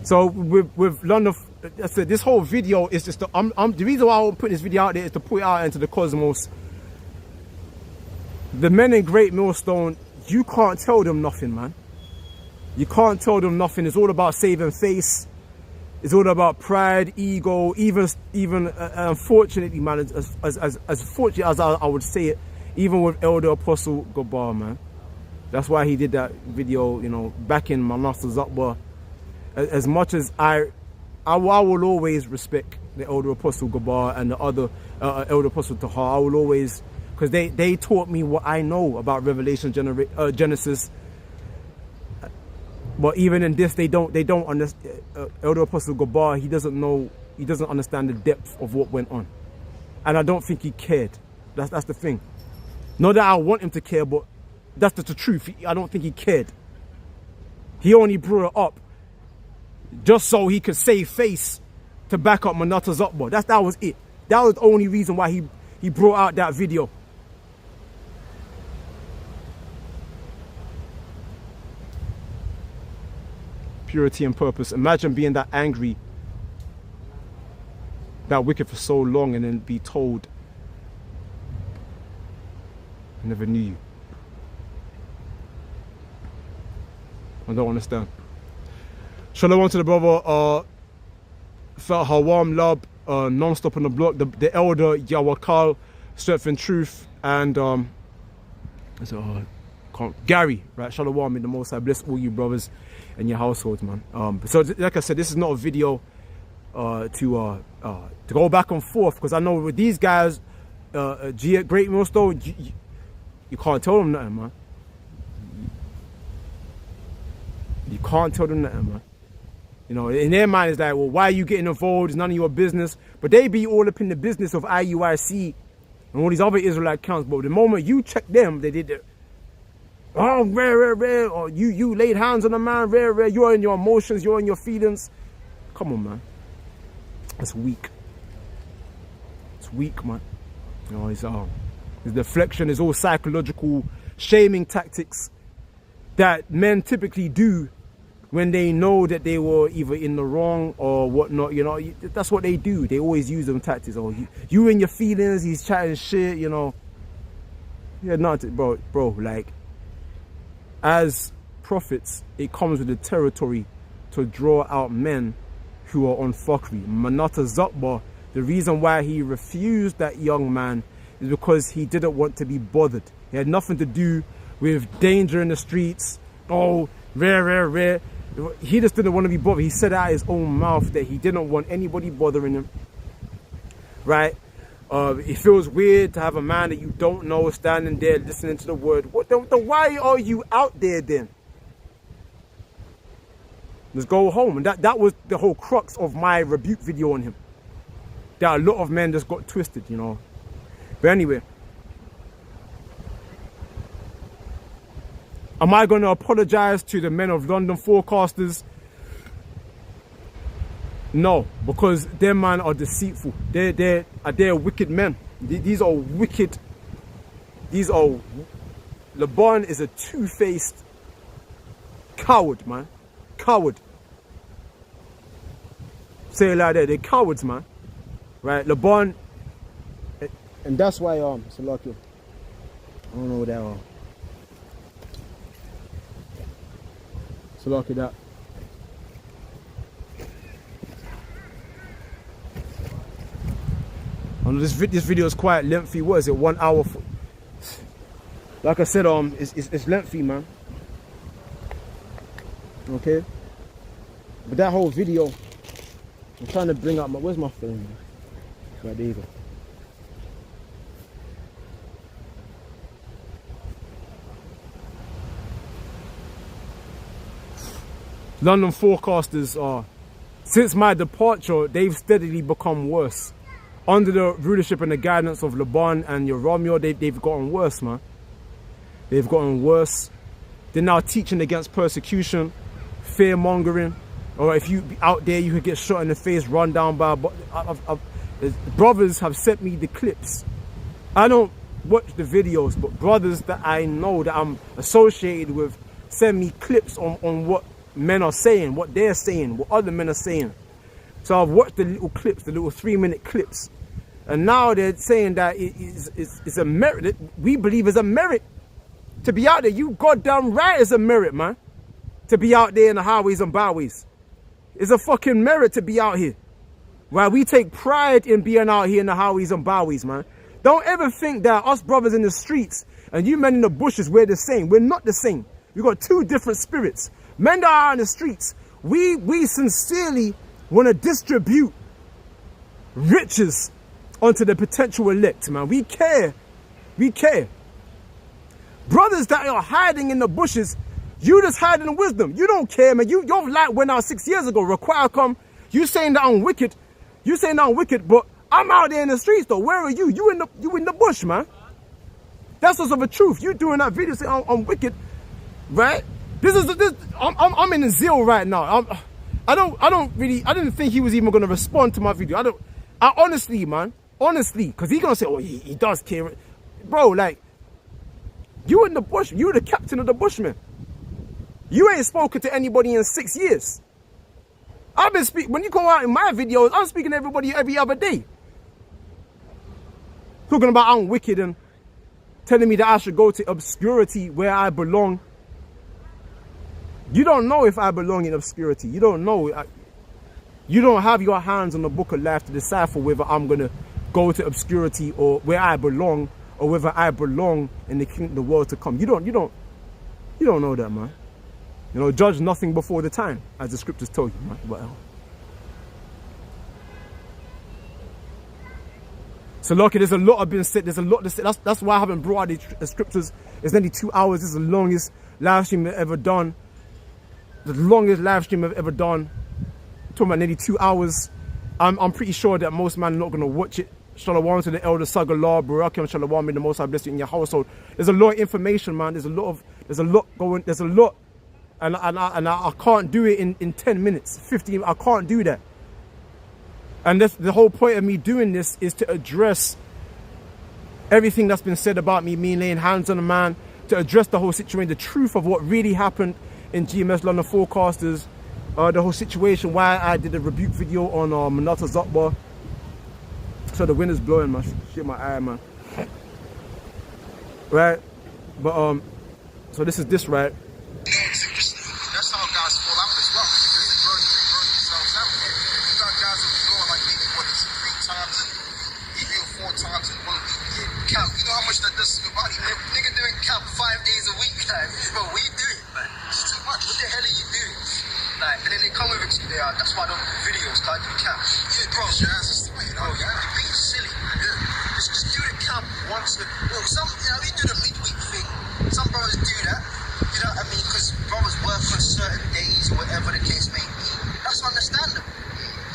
So with London, I said this whole video is just the reason why I won't put this video out there is to put it out into the cosmos. The men in Great Millstone, you can't tell them nothing, man. You can't tell them nothing. It's all about saving face. It's all about pride, ego, even unfortunately, man, as fortunate as I would say it, even with Elder Apostle Gabar, man. That's why he did that video, you know, back in Manasseh's Upper. As much as I will always respect the Elder Apostle Gabar and the other Elder Apostle Tahar. I will always, because they taught me what I know about Revelation, Genesis. But even in this, they don't understand. Elder Apostle Gabar, he doesn't understand the depth of what went on, and I don't think he cared. That's the thing. Not that I want him to care, but that's the truth. I don't think he cared. He only brought it up just so he could save face to back up Manasseh's Upboard. That was it. That was the only reason why he brought out that video. purity and purpose. Imagine being that angry, that wicked for so long, and then be told, I never knew you. I don't understand. Shalom to the brother, felt Hawam Lab, non-stop on the block, the elder Yawakal, strength and truth, and Gary, right? Shalom in the Most High. Bless all you brothers and your households, man. So like I said, this is not a video to go back and forth, because I know with these guys, Great Millstone, you can't tell them nothing, man. You can't tell them nothing, man. You know, in their mind it's like, well, why are you getting involved? It's none of your business. But they be all up in the business of IUIC and all these other Israelite counts. But the moment you check them, they did it. Oh, rare, or you laid hands on a man, rare, you're in your emotions, you're in your feelings. Come on, man. That's weak. It's weak, man. You know, his deflection is all psychological shaming tactics that men typically do when they know that they were either in the wrong or whatnot. You know, that's what they do. They always use them tactics. Oh, you in your feelings, he's chatting shit, you know. Yeah, not bro, like, as prophets, it comes with the territory to draw out men who are on fuckery. Manata Zakba, the reason why he refused that young man is because he didn't want to be bothered. It had nothing to do with danger in the streets. Oh, rare. He just didn't want to be bothered. He said out his own mouth that he didn't want anybody bothering him. Right? It feels weird to have a man that you don't know standing there listening to the word. Why are you out there then? Let's go home. And that was the whole crux of my rebuke video on him. That a lot of men just got twisted, you know. But anyway, am I going to apologize to the men of London forecasters? No, because their men are deceitful. They're wicked men. These are wicked. LeBron is a two-faced coward, man. Coward. Say it like that. They're cowards, man. Right? LeBron, and that's why so lucky. I don't know what that So lucky that. And this video is quite lengthy. What is it? 1 hour. Like I said, it's lengthy, man. Okay. But that whole video, I'm trying to bring up my. Where's my phone? Man? Right there you go. London forecasters are, since my departure, they've steadily become worse. Under the rulership and the guidance of Laban and Romeo, they've gotten worse, man. They've gotten worse. They're now teaching against persecution, fear mongering, or if you be out there, you could get shot in the face, run down by. Brothers have sent me the clips. I don't watch the videos, but brothers that I know that I'm associated with send me clips on what men are saying, what they're saying, what other men are saying. So I've watched the little clips, the little 3-minute clips, and now they're saying that it's a merit. We believe it's a merit to be out there. You goddamn right, it's a merit, man, to be out there in the highways and byways. It's a fucking merit to be out here. Right? We take pride in being out here in the highways and byways, man. Don't ever think that us brothers in the streets and you men in the bushes, we're the same. We're not the same. We've got two different spirits. Men that are in the streets, we sincerely want to distribute riches onto the potential elect, man. We care. We care. Brothers that are hiding in the bushes, you just hiding in wisdom. You don't care, man. Your light went out 6 years ago. Require come. You saying that I'm wicked. You saying that I'm wicked, but I'm out there in the streets though. Where are you? You in the bush, man. That's also the truth. You doing that video saying I'm wicked, right? I'm in the zeal right now. I didn't think he was even gonna respond to my video. I honestly, man, because he's gonna say, oh, he does care, bro. Like, you in the bush, you the captain of the Bushmen. You ain't spoken to anybody in 6 years. I've been speaking, when you go out in my videos, I'm speaking to everybody every other day. Talking about I'm wicked and telling me that I should go to obscurity where I belong. You don't know if I belong in obscurity. You don't know. You don't have your hands on the book of life to decipher whether I'm going to go to obscurity or where I belong, or whether I belong in the kingdom, the world to come. You don't know that, man. You know, judge nothing before the time, as the scriptures tell you, man. But, so look, there's a lot I've been said. There's a lot to say. That's why I haven't brought out the scriptures. It's nearly 2 hours. This is the longest live stream I've ever done. The longest live stream I've ever done. I'm talking about nearly 2 hours. I'm pretty sure that most men are not going to watch it. Shalom to the elder Sagallah, Barakim, Shalom, may the Most High bless you in your household. There's a lot of information, man. There's a lot going. There's a lot, and I can't do it in 10 minutes, 15. I can't do that. And that's the whole point of me doing this, is to address everything that's been said about me laying hands on a man, to address the whole situation, the truth of what really happened in Gmslondonforecasters, the whole situation, why I did a rebuke video on Manata Zotba. So the wind is blowing, man. Shit my eye, man. Right? But so this is this, right? That's how guys fall out as well, because they burn themselves out. You got guys who go like maybe 3 times and even 4 times in 1 week. Camp, you know how much that does to your body? Nigga doing camp 5 days a week, guys. But we do it, man. It's too much. What the hell are you doing? Like, and then they come with it. That's why I don't do videos, cause I do camp. Yeah, bro, your ass is sweet. Oh, yeah, you're being silly, man. Yeah. Just do the camp once. Well, we do the midweek thing. Some brothers do that. You know what I mean? Because brothers work on certain days or whatever the case may be. That's understandable.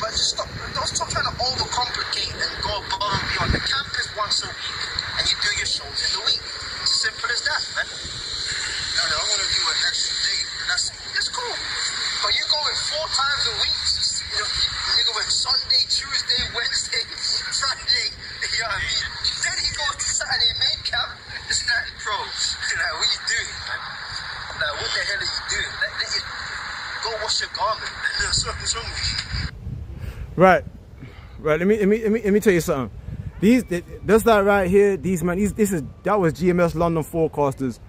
But just don't stop trying to overcomplicate and go above and beyond. The camp is once a week, and you do your shows in the week. It's as simple as that, man. I want to do an extra day, and that's cool. But you're going 4 times a week. You know, you're going Sunday, Tuesday, Wednesday, Friday. You know what I mean? Then he goes to Saturday main camp. It's like, bro, like, what are you doing, man? Like, what the hell are you doing? Like, let it go wash your garment. What's wrong with you? Right. Let me tell you something. That's that right here. These man, that was Gmslondonforecasters.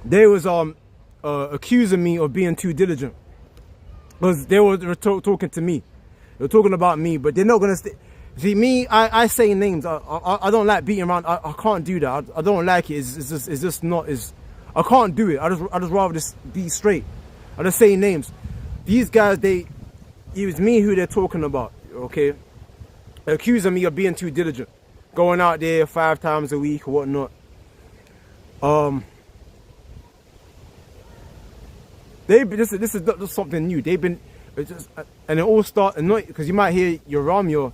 They was accusing me of being too diligent, because they were talking to me. They were talking about me, but they're not gonna see me. I say names. I don't like beating around. I can't do that. I don't like it. It's just not. I can't do it. I just rather just be straight. I just say names. These guys, it was me who they're talking about. Okay, accusing me of being too diligent, going out there 5 times a week or whatnot. This is something new. They've been, and it all started, because you might hear Yoram,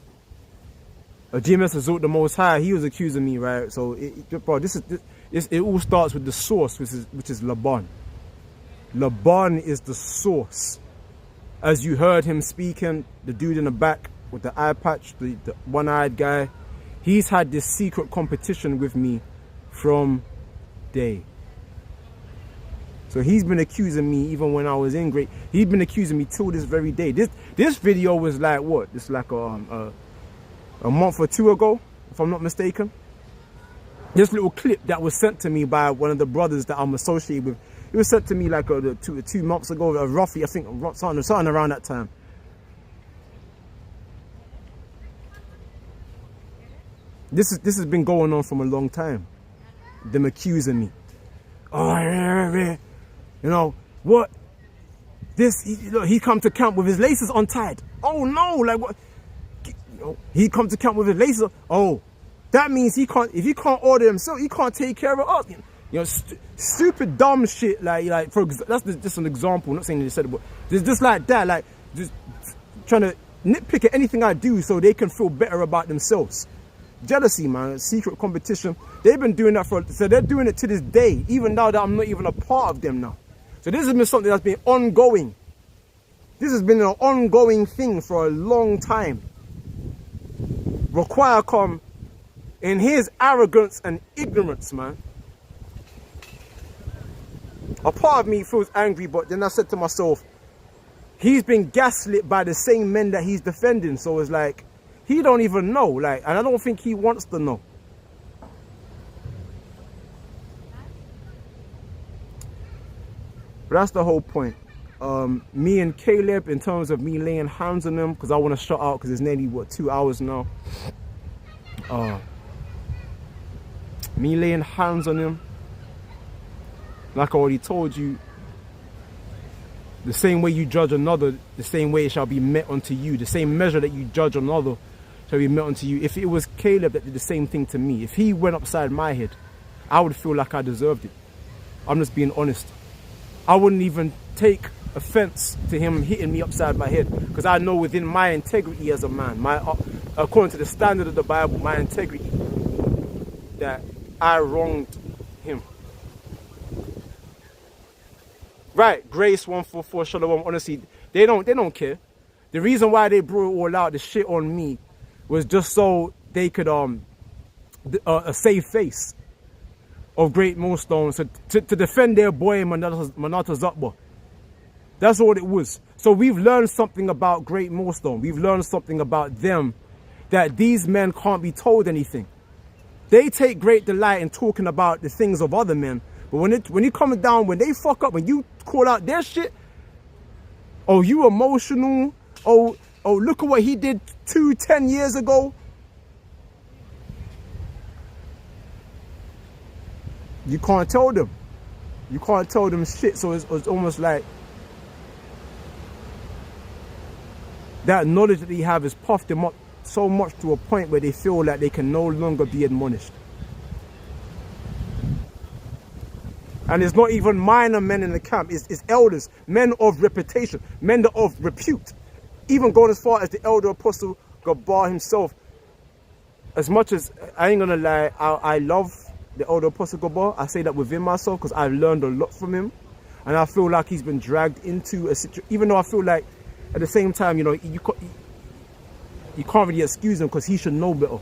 GMS Resort the Most High. He was accusing me, right? So, bro, it all starts with the source, which is Laban. Laban is the source. As you heard him speaking, the dude in the back with the eye patch, the one-eyed guy, he's had this secret competition with me from day. So he's been accusing me even when I was in grade. He's been accusing me till this very day. This video was like what? It's like a month or 2 ago, if I'm not mistaken. This little clip that was sent to me by one of the brothers that I'm associated with. It was sent to me like 2 months ago, roughly. I think something around that time. This has been going on from a long time. Them accusing me. Oh, you know what? He come to camp with his laces untied. Oh no! Like what? He come to camp with his laces. Oh, that means he can't. If he can't order himself, he can't take care of us. You know, stupid dumb shit. Like that's just an example. I'm not saying they said it, but just like that. Like just trying to nitpick at anything I do so they can feel better about themselves. Jealousy, man. Secret competition. They've been doing that so they're doing it to this day, even now that I'm not even a part of them now. So this has been something that's been ongoing. This has been an ongoing thing for a long time. Require come in his arrogance and ignorance, man. A part of me feels angry, but then I said to myself, he's been gaslit by the same men that he's defending. So it's like, he don't even know. Like, and I don't think he wants to know. But that's the whole point. Me and Caleb, in terms of me laying hands on him, because I want to shut out because it's nearly, what, 2 hours now. Me laying hands on him, like I already told you, the same way you judge another, the same way it shall be met unto you. The same measure that you judge another shall be met unto you. If it was Caleb that did the same thing to me, if he went upside my head, I would feel like I deserved it. I'm just being honest. I wouldn't even take offense to him hitting me upside my head, because I know within my integrity as a man, according to the standard of the Bible, my integrity, that I wronged him. Right, Grace 144 Shalom. Honestly, they don't care. The reason why they brought it all out, the shit on me, was just so they could save face of Great Millstone, so to defend their boy Manata Zutba. That's all it was. So we've learned something about Great Millstone. We've learned something about them, that these men can't be told anything. They take great delight in talking about the things of other men, but when you come down, when they fuck up, when you call out their shit, oh, you emotional, oh, look at what he did 10 years ago. You can't tell them. You can't tell them shit. So it's almost like that knowledge that they have has puffed them up so much to a point where they feel like they can no longer be admonished. And it's not even minor men in the camp. It's elders, men of reputation, men of repute. Even going as far as the elder apostle Gabar himself. As much as, I ain't gonna lie, I love the elder apostle Gabar. I say that within myself because I've learned a lot from him. And I feel like he's been dragged into a situation, even though I feel like at the same time, you know, you can't really excuse him because he should know better.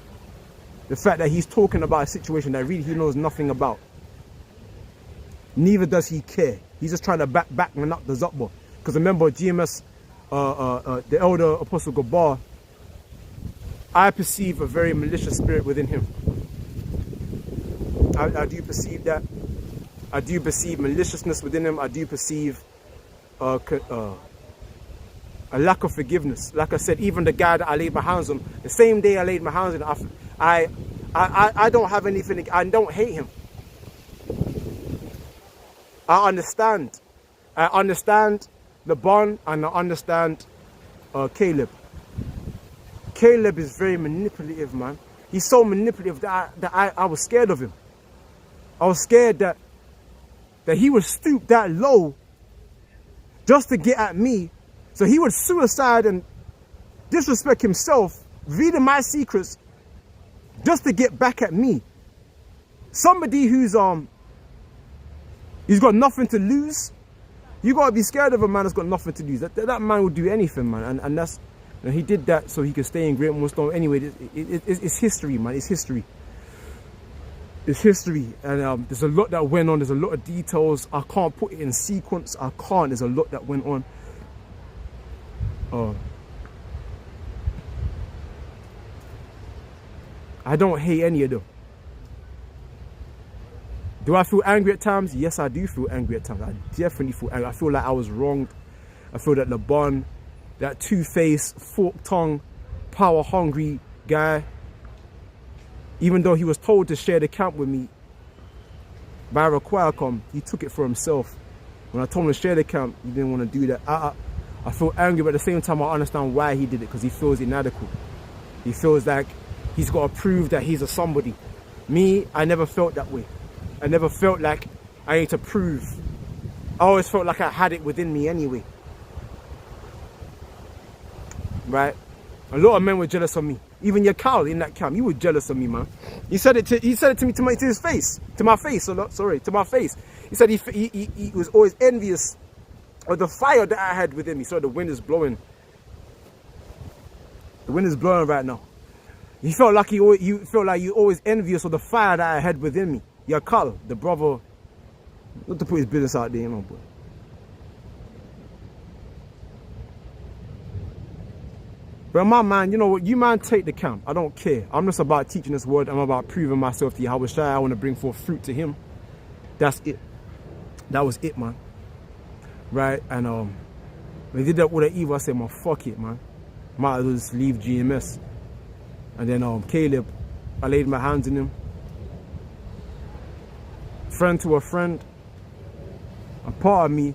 The fact that he's talking about a situation that really he knows nothing about. Neither does he care. He's just trying to back man up the Zutba. Because remember, GMS, the elder apostle Gabar, I perceive a very malicious spirit within him. I do perceive that. I do perceive maliciousness within him. I do perceive a lack of forgiveness. Like I said, even the guy that I laid my hands on, the same day I laid my hands on, I don't have anything. I don't hate him. I understand. I understand Laban and I understand Caleb. Caleb is very manipulative, man. He's so manipulative that I was scared of him. I was scared that he would stoop that low just to get at me. So he would suicide and disrespect himself, reading my secrets just to get back at me. Somebody who's he's got nothing to lose. You gotta be scared of a man that's got nothing to lose. That man will do anything, man. And that's, and he did that so he could stay in Great Millstone. Anyway, it's history, man. It's history. It's history. And there's a lot that went on. There's a lot of details. I can't put it in sequence. I can't. There's a lot that went on. I don't hate any of them. Do I feel angry at times? Yes, I do feel angry at times. I definitely feel angry. I feel like I was wronged. I feel that Laban, that two-faced, fork-tongued, power-hungry guy, even though he was told to share the camp with me by Raquacom, he took it for himself. When I told him to share the camp, he didn't want to do that. I feel angry, but at the same time, I understand why he did it, because he feels inadequate. He feels like he's got to prove that he's a somebody. Me, I never felt that way. I never felt like I need to prove. I always felt like I had it within me anyway. Right? A lot of men were jealous of me. Even your Cal in that camp, you were jealous of me, man. He said it to me to his face. To my face, to my face. He said he was always envious of the fire that I had within me. So the wind is blowing. The wind is blowing right now. He felt like you always envious of the fire that I had within me. Yakal, the brother Not to put his business out there, you know, but. But my man, you know what, you man take the count. I don't care. I'm just about teaching this word. I'm about proving myself to Yahweh Shai. I want to bring forth fruit to him. That's it. That was it, man. Right? And when they did that with the evil, I said, man, fuck it, man. Might as well just leave GMS. And then Caleb, I laid my hands on him. Friend to a friend. A part of me,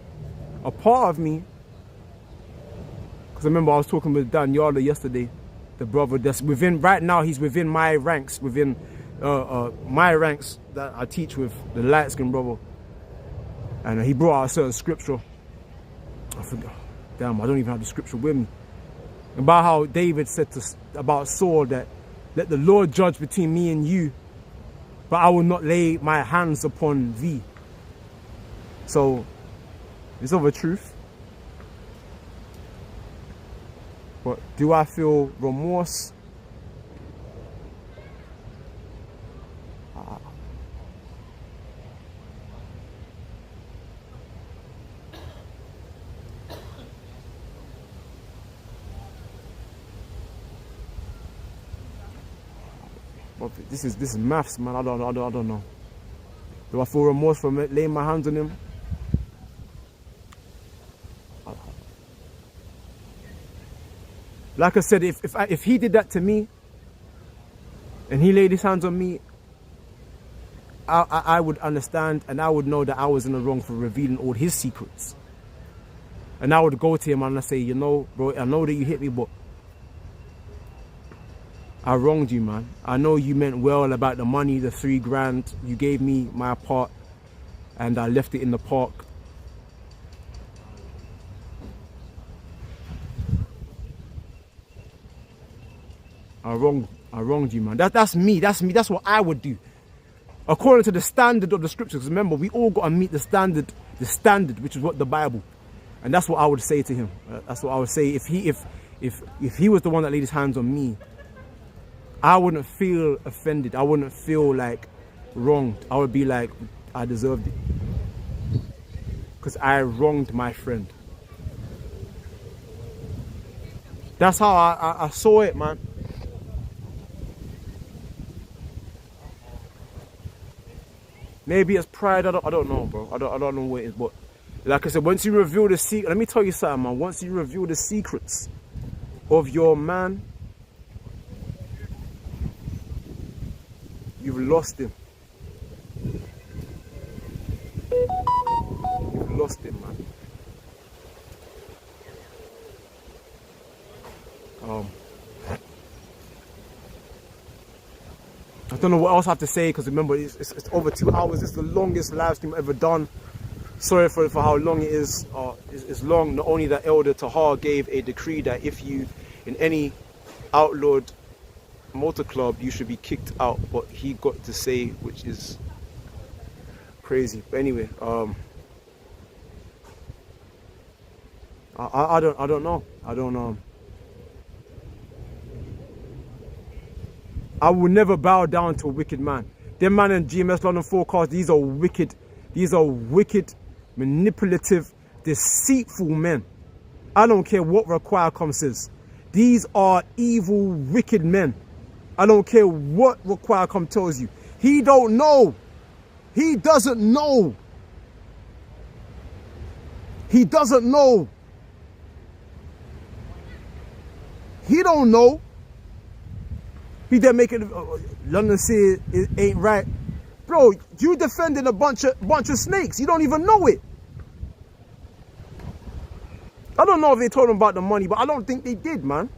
because I remember I was talking with Dan Yarder yesterday, the brother that's within, right now he's within my ranks, my ranks that I teach with, the light-skinned brother. And he brought out a certain scripture. I forgot, damn, I don't even have the scripture with me. About how David said about Saul that, let the Lord judge between me and you, but I will not lay my hands upon thee. So, it's of a truth. But do I feel remorse? This is maths, man. I don't know. Do I feel remorse for laying my hands on him? Like I said, if he did that to me, and he laid his hands on me, I would understand, and I would know that I was in the wrong for revealing all his secrets. And I would go to him and I say, you know, bro, I know that you hit me, but I wronged you, man. I know you meant well about the money, the $3,000. You gave me my part, and I left it in the park. I wronged you, man. That's me. That's what I would do, according to the standard of the scriptures. Remember, we all got to meet the standard, which is what the Bible, and that's what I would say to him. That's what I would say if he was the one that laid his hands on me. I wouldn't feel offended. I wouldn't feel like wronged. I would be like, I deserved it, because I wronged my friend. That's how I saw it, man. Maybe it's pride. I don't know, bro. I don't know what it is. But like I said, once you reveal the secret, let me tell you something, man. Once you reveal the secrets of your man, you've lost him. You've lost him, man. I don't know what else I have to say, because remember, it's over 2 hours. It's the longest live stream I've ever done. Sorry for how long it is. It's long. Not only that Elder Tahar gave a decree that if you in any outlawed motor club, you should be kicked out, but he got to say, which is crazy. But anyway, I don't know. I will never bow down to a wicked man. Them man in Gmslondonforecasters, these are wicked, manipulative, deceitful men. I don't care what Require says. These are evil, wicked men. I don't care what Require tells you. He don't know. He doesn't know. He doesn't know. He don't know. He there making London say it ain't right. Bro, you defending a bunch of snakes. You don't even know it. I don't know if they told him about the money, but I don't think they did, man.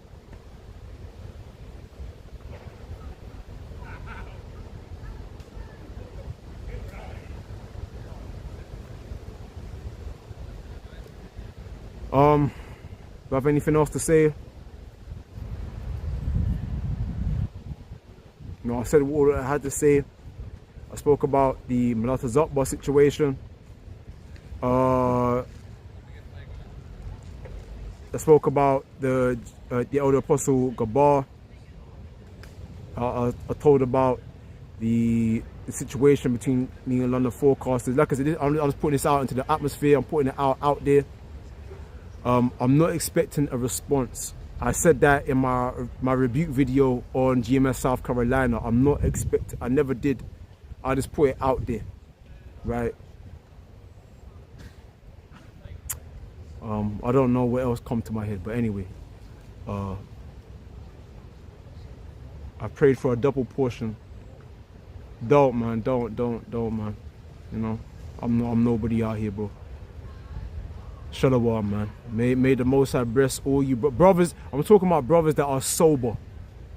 Do I have anything else to say? No, I said what I had to say. I spoke about the Malata Zokba situation. I spoke about the elder apostle Gabar. I told about the the situation between me and London Forecasters. Like I said, I'm just putting this out into the atmosphere. I'm putting it out there. I'm not expecting a response. I said that in my Rebuke video on GMS South Carolina. I'm not expecting. I never did. I just put it out there, right? I don't know what else come to my head, but anyway, I prayed for a double portion. Don't, man. Don't, man. You know, I'm nobody out here, bro. Shalom, man. May the Most High bless all you brothers. I'm talking about brothers that are sober.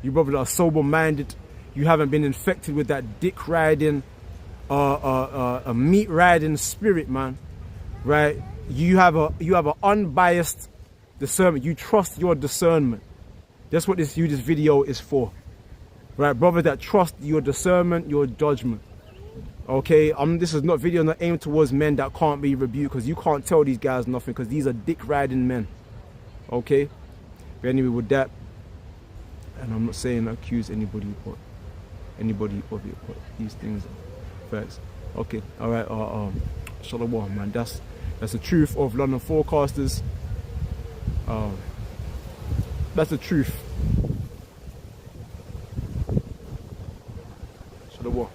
You brothers that are sober-minded. You haven't been infected with that dick riding, a meat riding spirit, man. Right? You have an unbiased discernment. You trust your discernment. That's what this video is for. Right, brothers that trust your discernment, your judgment. Okay, this is not video not aimed towards men that can't be rebuked, because you can't tell these guys nothing, because these are dick riding men. Okay, but anyway, with that, and I'm not saying I accuse anybody of it, but these things are facts. Okay, all right. Shalom, man. That's the truth of London Forecasters. That's the truth. Shalom.